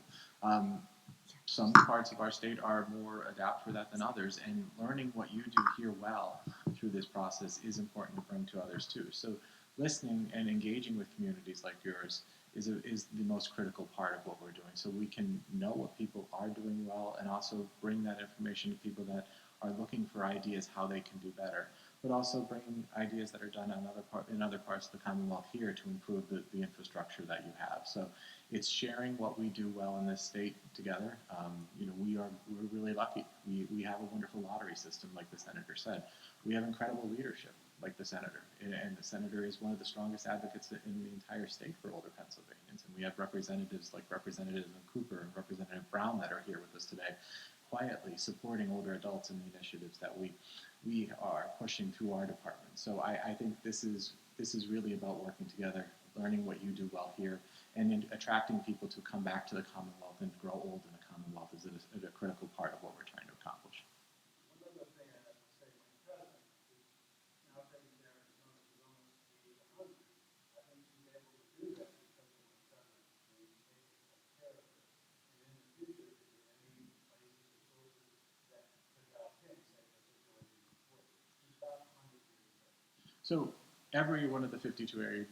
[SPEAKER 3] Some parts of our state are more adapt for that than others, and learning what you do here well through this process is important to bring to others too. So listening and engaging with communities like yours is the most critical part of what we're doing. So we can know what people are doing well, and also bring that information to people that are looking for ideas how they can do better, but also bring ideas that are done in other parts of the Commonwealth here to improve the infrastructure that you have. So it's sharing what we do well in this state together. We're really lucky. We have a wonderful lottery system, like the senator said. We have incredible leadership, like the senator, and the senator is one of the strongest advocates in the entire state for older Pennsylvanians. And we have representatives like Representative Cooper and Representative Brown that are here with us today, quietly supporting older adults in the initiatives that we are pushing through our department. So I think this is really about working together, learning what you do well here, and in attracting people to come back to the Commonwealth and grow old in the Commonwealth is a critical part of what we're trying to accomplish.
[SPEAKER 6] One other thing I have to say, my cousin is now taking care of his mother who's almost the age of 100. I think she's able to do that because of my cousin being able to take care of her. And in the future, is there any places or sources that could help him, say, in a situation before? He's about 100 years old.
[SPEAKER 3] So every one of the 52 areas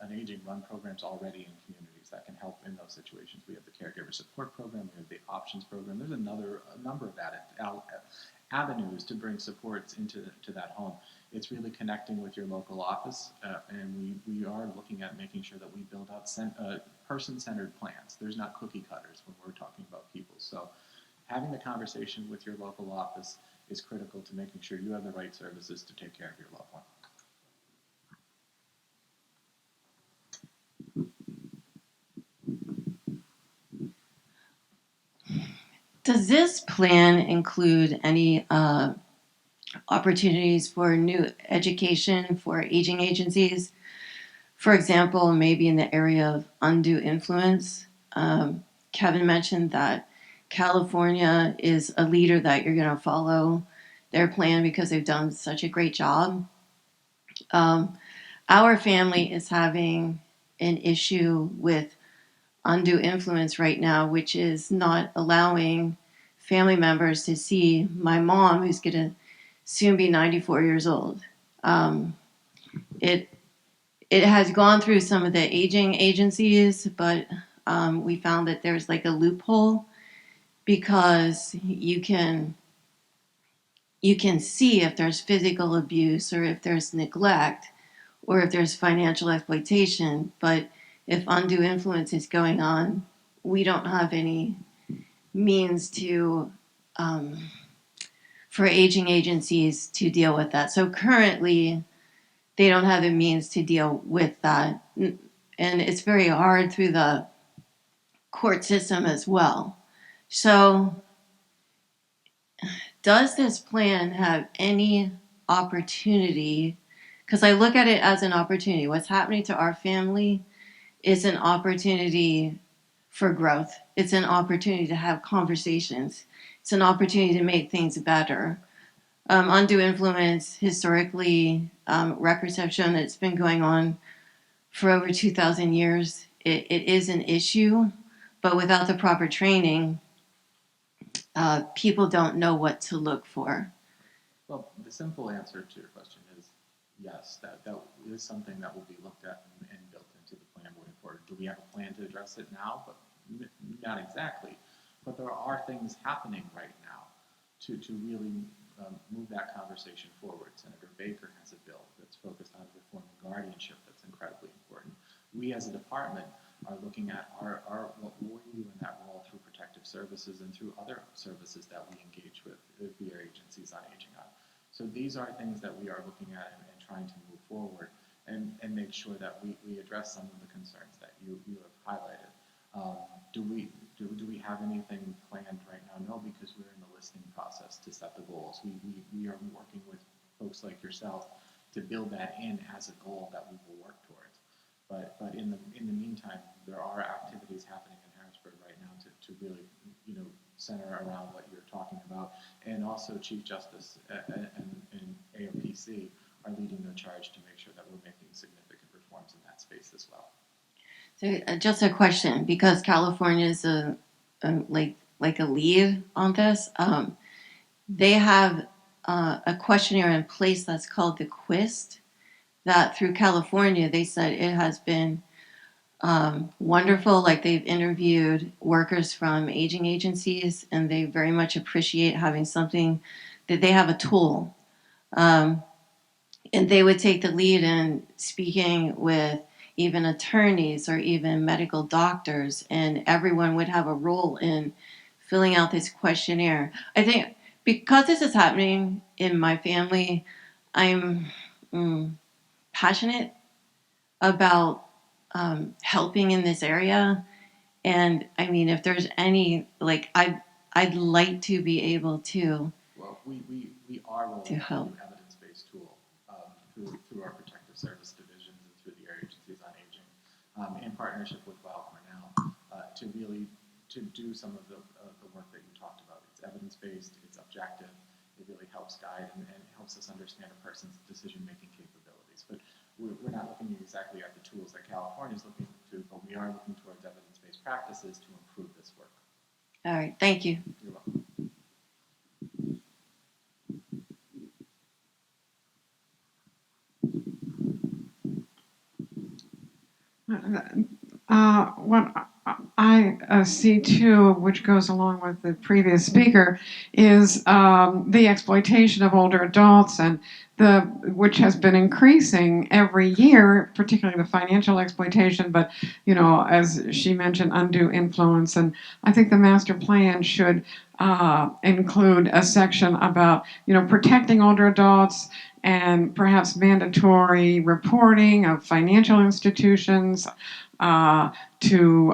[SPEAKER 3] on aging run programs already in communities that can help in those situations. We have the caregiver support program, we have the options program. There's a number of avenues to bring supports into that home. It's really connecting with your local office, and we are looking at making sure that we build out person-centered plans. There's not cookie cutters when we're talking about people. So having the conversation with your local office is critical to making sure you have the right services to take care of your loved one.
[SPEAKER 7] Does this plan include any opportunities for new education for aging agencies? For example, maybe in the area of undue influence. Kevin mentioned that California is a leader that you're going to follow their plan because they've done such a great job. Our family is having an issue with undue influence right now, which is not allowing family members to see my mom, who's going to soon be 94 years old. It has gone through some of the aging agencies, but we found that there's like a loophole because you can see if there's physical abuse or if there's neglect or if there's financial exploitation, but if undue influence is going on, we don't have any means to for aging agencies to deal with that. So currently, they don't have a means to deal with that, and it's very hard through the court system as well. So, does this plan have any opportunity? Because I look at it as an opportunity. What's happening to our family is an opportunity for growth. It's an opportunity to have conversations. It's an opportunity to make things better. Undue influence, historically, records have shown that it's been going on for over 2,000 years. It is an issue, but without the proper training, people don't know what to look for.
[SPEAKER 3] Well, the simple answer to your question is yes, that is something that will be looked at and built into the plan moving forward, we have a plan to address it now? But not exactly. But there are things happening right now to really move that conversation forward. Senator Baker has a bill that's focused on reforming guardianship that's incredibly important. We as a department are looking at what we do in that role through protective services and through other services that we engage with via agencies on aging on. So these are things that we are looking at and trying to move forward and make sure that we address some of the concerns that you have highlighted. Do we have anything planned right now? No, because we're in the listening process to set the goals. We are working with folks like yourself to build that in as a goal that we will work towards. But in the meantime, there are activities happening in Harrisburg right now to really center around what you're talking about, and also Chief Justice and AOPC are leading the charge to make sure that we're making significant reforms in that space as well.
[SPEAKER 7] So just a question, because California is like a lead on this. They have a questionnaire in place that's called the QUIST. That through California, they said it has been wonderful. Like they've interviewed workers from aging agencies, and they very much appreciate having something that they have a tool. And they would take the lead in speaking with even attorneys or even medical doctors, and everyone would have a role in filling out this questionnaire. I think because this is happening in my family, I'm passionate about helping in this area. And I mean, if there's any, I'd like to be able to.
[SPEAKER 3] Well, we are rolling
[SPEAKER 7] to help.
[SPEAKER 3] out an evidence-based tool through our protective service divisions and through the agencies on aging, in partnership with Weill Cornell, to do some of the work that you talked about. It's evidence-based, it's objective, it really helps guide and helps us understand a person's decision-making capabilities. But we're not looking exactly at the tools that California is looking to, but we are looking towards evidence-based practices to improve this work.
[SPEAKER 7] All right, thank you.
[SPEAKER 3] You're welcome.
[SPEAKER 8] What I see too, which goes along with the previous speaker, is the exploitation of older adults, and which has been increasing every year, particularly the financial exploitation. But as she mentioned, undue influence, and I think the master plan should include a section about protecting older adults, and perhaps mandatory reporting of financial institutions to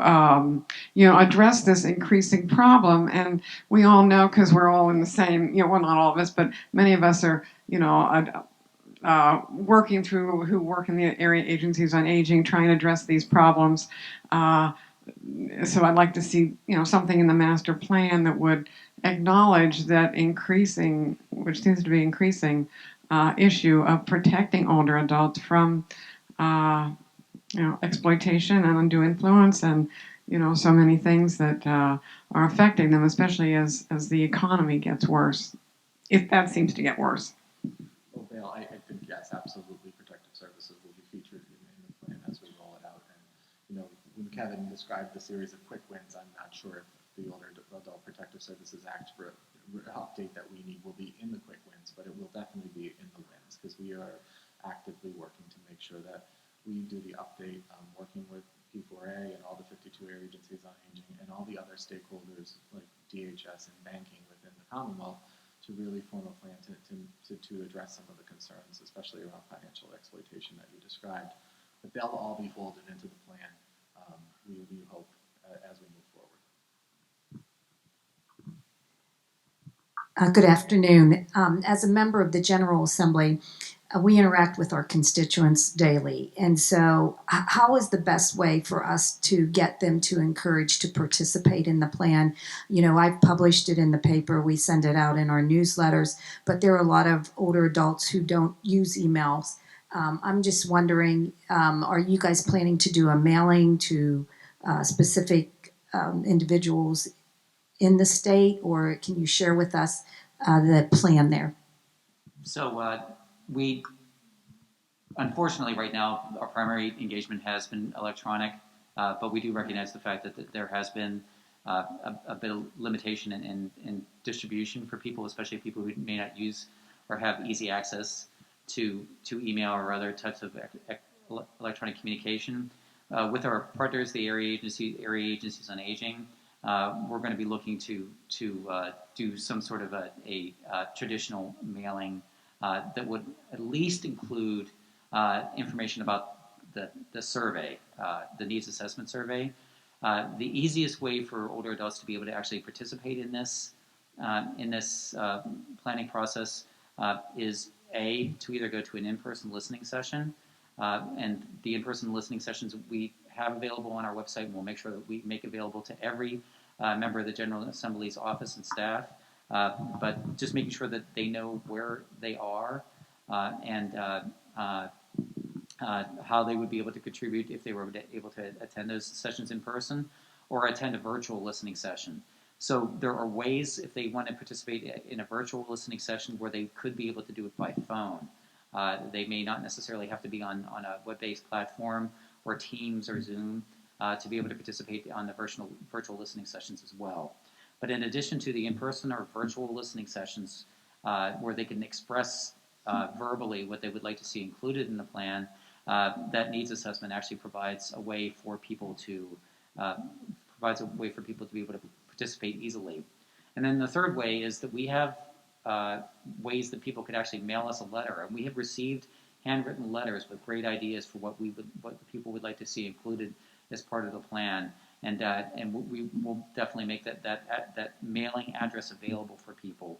[SPEAKER 8] address this increasing problem. And we all know, because we're all in the same, well, not all of us, but many of us are, working through, who work in the area agencies on aging, trying to address these problems. So I'd like to see, something in the master plan that would acknowledge that increasing, which seems to be increasing, issue of protecting older adults from exploitation and undue influence, and so many things that are affecting them, especially as the economy gets worse, if that seems to get worse.
[SPEAKER 3] Well, Dale, I think yes, absolutely, protective services will be featured in the plan as we roll it out. And when Kevin described the series of quick wins, I'm not sure if the Older Adult Protective Services Act update that we need will be in the quick wins, but it will definitely be in the wins, because we are actively working to make sure that we do the update, working with P4A and all the 52 area agencies on aging and all the other stakeholders like DHS and banking within the Commonwealth to really form a plan to address some of the concerns, especially around financial exploitation that you described. But they'll all be folded into the plan, we hope, as we move forward.
[SPEAKER 9] Good afternoon. As a member of the General Assembly, we interact with our constituents daily. And so how is the best way for us to get them to encourage to participate in the plan? I've published it in the paper. We send it out in our newsletters. But there are a lot of older adults who don't use emails. I'm just wondering, are you guys planning to do a mailing to specific individuals in the state, or can you share with us the plan there?
[SPEAKER 5] So we, unfortunately, right now, our primary engagement has been electronic. But we do recognize the fact that there has been a bit of limitation in distribution for people, especially people who may not use or have easy access to email or other types of electronic communication. With our partners, the area agencies on aging, we're going to be looking to do some sort of a traditional mailing that would at least include information about the survey, the needs assessment survey. The easiest way for older adults to be able to actually participate in this planning process is to either go to an in-person listening session, and the in-person listening sessions we have available on our website, and we'll make sure that we make available to every member of the General Assembly's office and staff. But just making sure that they know where they are and how they would be able to contribute if they were able to attend those sessions in person or attend a virtual listening session. So there are ways, if they want to participate in a virtual listening session, where they could be able to do it by phone. They may not necessarily have to be on a web-based platform or Teams or Zoom to be able to participate on the virtual listening sessions as well. But in addition to the in-person or virtual listening sessions where they can express verbally what they would like to see included in the plan, that needs assessment actually provides a way for people to be able to participate easily. And then the third way is that we have ways that people could actually mail us a letter, and we have received handwritten letters with great ideas for what people would like to see included as part of the plan, and we will definitely make that mailing address available for people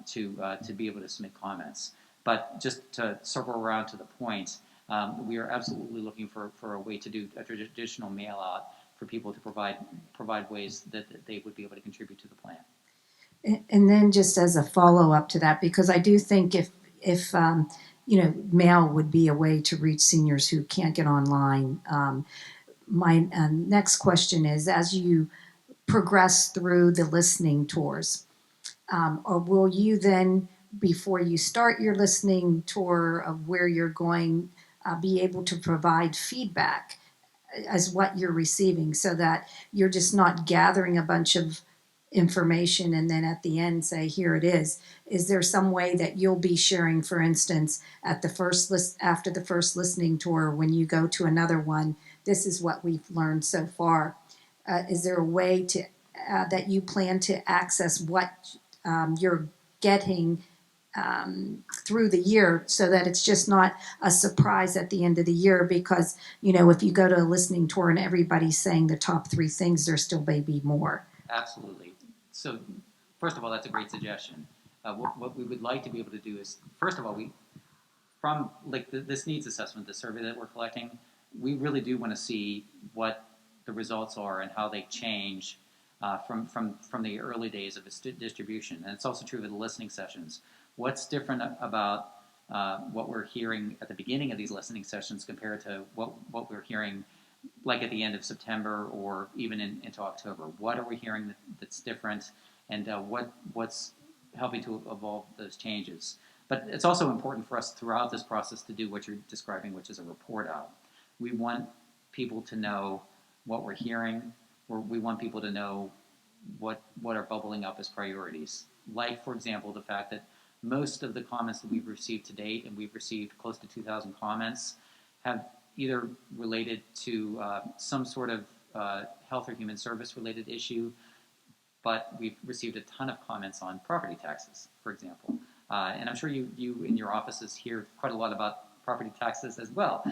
[SPEAKER 5] to be able to submit comments. But just to circle around to the point, we are absolutely looking for a way to do a traditional mail out for people to provide ways that they would be able to contribute to the plan.
[SPEAKER 9] And then just as a follow up to that, because I do think if mail would be a way to reach seniors who can't get online. My next question is, as you progress through the listening tours, or will you then, before you start your listening tour of where you're going, be able to provide feedback as what you're receiving, so that you're just not gathering a bunch of information and then at the end say, here it is? Is there some way that you'll be sharing, for instance, at the after the first listening tour, when you go to another one, this is what we've learned so far? Is there a way to that you plan to access what you're getting through the year, so that it's just not a surprise at the end of the year? Because if you go to a listening tour and everybody's saying the top 3 things, there still may be more.
[SPEAKER 5] Absolutely. So, first of all, that's a great suggestion. What we would like to be able to do is, first of all, from this needs assessment, the survey that we're collecting, we really do want to see what the results are and how they change from the early days of its distribution. And it's also true of the listening sessions. What's different about what we're hearing at the beginning of these listening sessions compared to what we're hearing like at the end of September or even into October? What are we hearing that's different, and what's helping to evolve those changes? But it's also important for us throughout this process to do what you're describing, which is a report out. We want people to know what we're hearing, or we want people to know what are bubbling up as priorities. Like, for example, the fact that most of the comments that we've received to date, and we've received close to 2,000 comments, have either related to some sort of health or human service related issue, but we've received a ton of comments on property taxes, for example. And I'm sure you in your offices hear quite a lot about property taxes as well.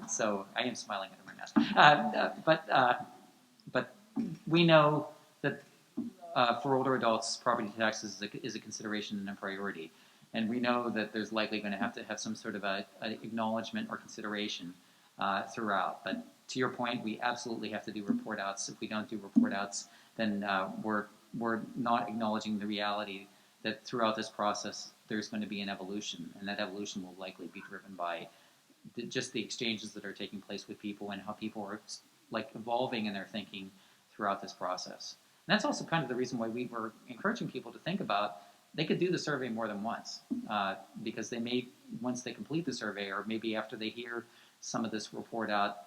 [SPEAKER 5] So I am smiling at them right now. But we know that for older adults, property taxes is a consideration and a priority. And we know that there's likely going to have some sort of an acknowledgement or consideration throughout. But to your point, we absolutely have to do report outs. If we don't do report outs, then we're not acknowledging the reality that throughout this process there's going to be an evolution, and that evolution will likely be driven by just the exchanges that are taking place with people and how people are evolving in their thinking throughout this process. And that's also kind of the reason why we were encouraging people to think about they could do the survey more than once, because they may, once they complete the survey, or maybe after they hear some of this report out,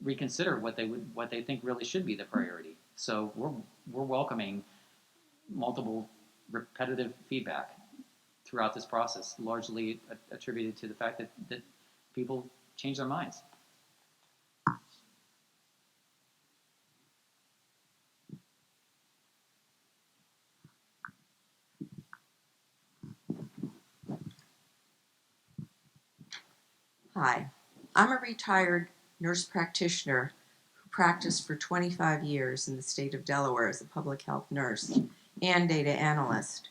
[SPEAKER 5] reconsider what they think really should be the priority. So we're welcoming multiple repetitive feedback throughout this process, largely attributed to the fact that people change their minds.
[SPEAKER 10] Hi, I'm a retired nurse practitioner who practiced for 25 years in the state of Delaware as a public health nurse and data analyst.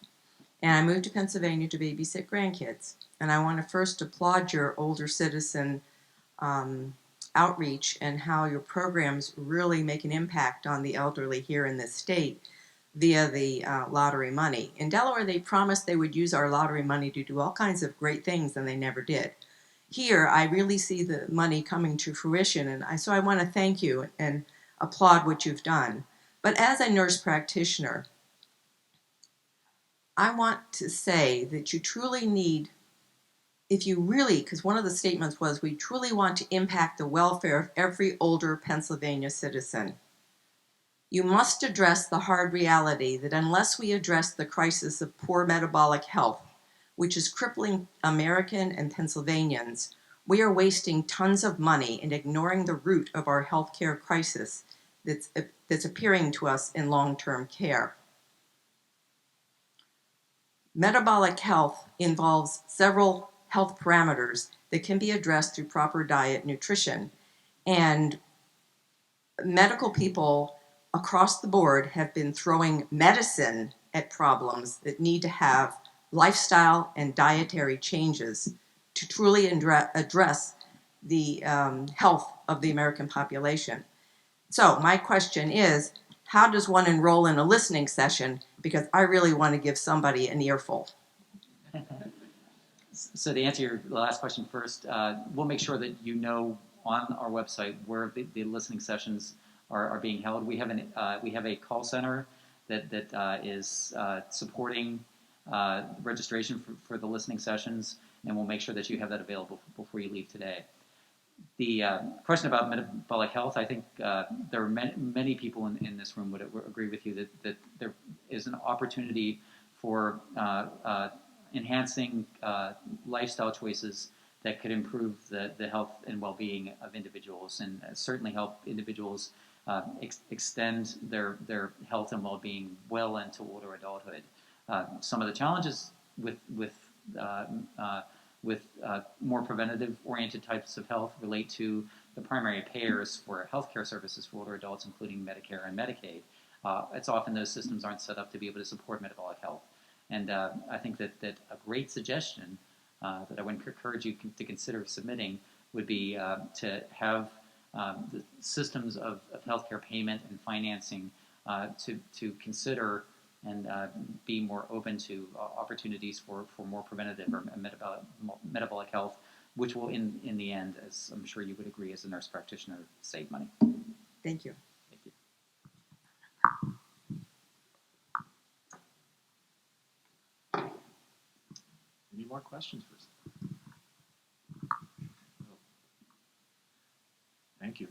[SPEAKER 10] And I moved to Pennsylvania to babysit grandkids. And I want to first applaud your older citizen outreach and how your programs really make an impact on the elderly here in this state via the lottery money. In Delaware, they promised they would use our lottery money to do all kinds of great things, and they never did. Here, I really see the money coming to fruition, and so I want to thank you and applaud what you've done. But as a nurse practitioner, I want to say that you truly need, if you really, because one of the statements was, we truly want to impact the welfare of every older Pennsylvania citizen. You must address the hard reality that unless we address the crisis of poor metabolic health, which is crippling American and Pennsylvanians, we are wasting tons of money and ignoring the root of our healthcare crisis that's appearing to us in long-term care. Metabolic health involves several health parameters that can be addressed through proper diet and nutrition. And medical people across the board have been throwing medicine at problems that need to have lifestyle and dietary changes to truly address the health of the American population. So my question is, how does one enroll in a listening session? Because I really want to give somebody an earful.
[SPEAKER 5] So to answer the last question first, we'll make sure that you know on our website where the listening sessions are being held. We have a call center that is supporting registration for the listening sessions, and we'll make sure that you have that available before you leave today. The question about metabolic health, I think there are many people in this room would agree with you that there is an opportunity for enhancing lifestyle choices that could improve the health and well-being of individuals, and certainly help individuals extend their health and well-being well into older adulthood. Some of the challenges with more preventative-oriented types of health relate to the primary payers for healthcare services for older adults, including Medicare and Medicaid. It's often those systems aren't set up to be able to support metabolic health. And I think that a great suggestion that I would encourage you to consider submitting would be to have the systems of healthcare payment and financing to consider and be more open to opportunities for more preventative or metabolic health, which will, in the end, as I'm sure you would agree as a nurse practitioner, save money.
[SPEAKER 10] Thank you.
[SPEAKER 5] Thank you.
[SPEAKER 3] Any more questions for us? Thank you.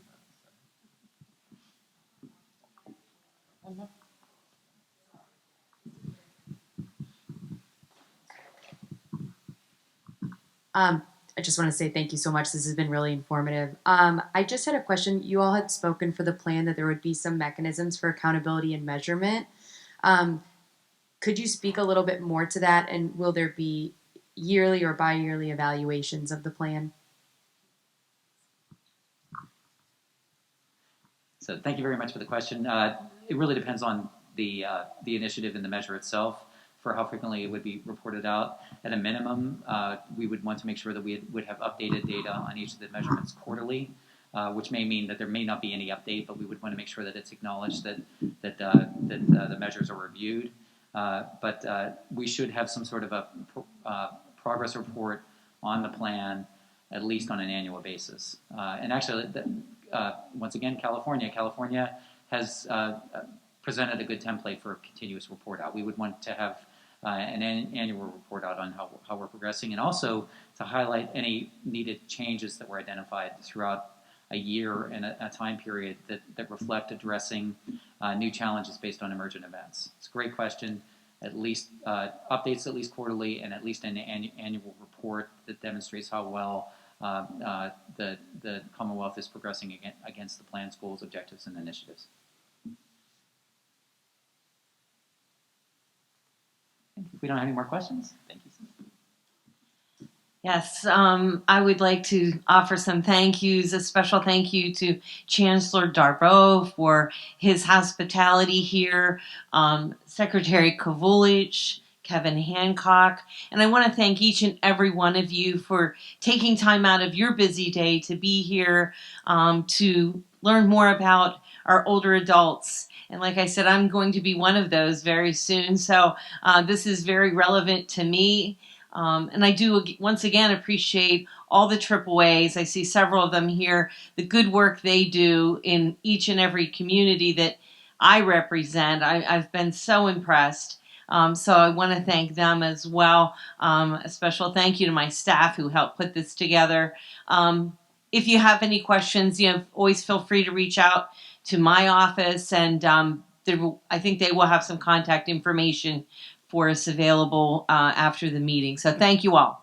[SPEAKER 11] I just want to say thank you so much. This has been really informative. I just had a question. You all had spoken for the plan that there would be some mechanisms for accountability and measurement. Could you speak a little bit more to that? And will there be yearly or bi-yearly evaluations of the plan?
[SPEAKER 5] So thank you very much for the question. It really depends on the initiative and the measure itself for how frequently it would be reported out. At a minimum, we would want to make sure that we would have updated data on each of the measurements quarterly, which may mean that there may not be any update, but we would want to make sure that it's acknowledged that the measures are reviewed. But we should have some sort of a progress report on the plan, at least on an annual basis. And actually, once again, California has presented a good template for a continuous report out. We would want to have an annual report out on how we're progressing, and also to highlight any needed changes that were identified throughout a year and a time period that reflect addressing new challenges based on emergent events? It's a great question. At least updates at least quarterly, and at least an annual report that demonstrates how well the Commonwealth is progressing against the plan's goals, objectives, and initiatives. If we don't have any more questions, thank you.
[SPEAKER 2] Yes, I would like to offer some thank yous. A special thank you to Chancellor Darbo for his hospitality here, Secretary Kovulich, Kevin Hancock, and I want to thank each and every one of you for taking time out of your busy day to be here to learn more about our older adults. And like I said, I'm going to be one of those very soon, so this is very relevant to me. And I do, once again, appreciate all the AAAs. I see several of them here, the good work they do in each and every community that I represent. I've been so impressed. So I want to thank them as well. A special thank you to my staff who helped put this together. If you have any questions, always feel free to reach out to my office, and I think they will have some contact information for us available after the meeting. So thank you all.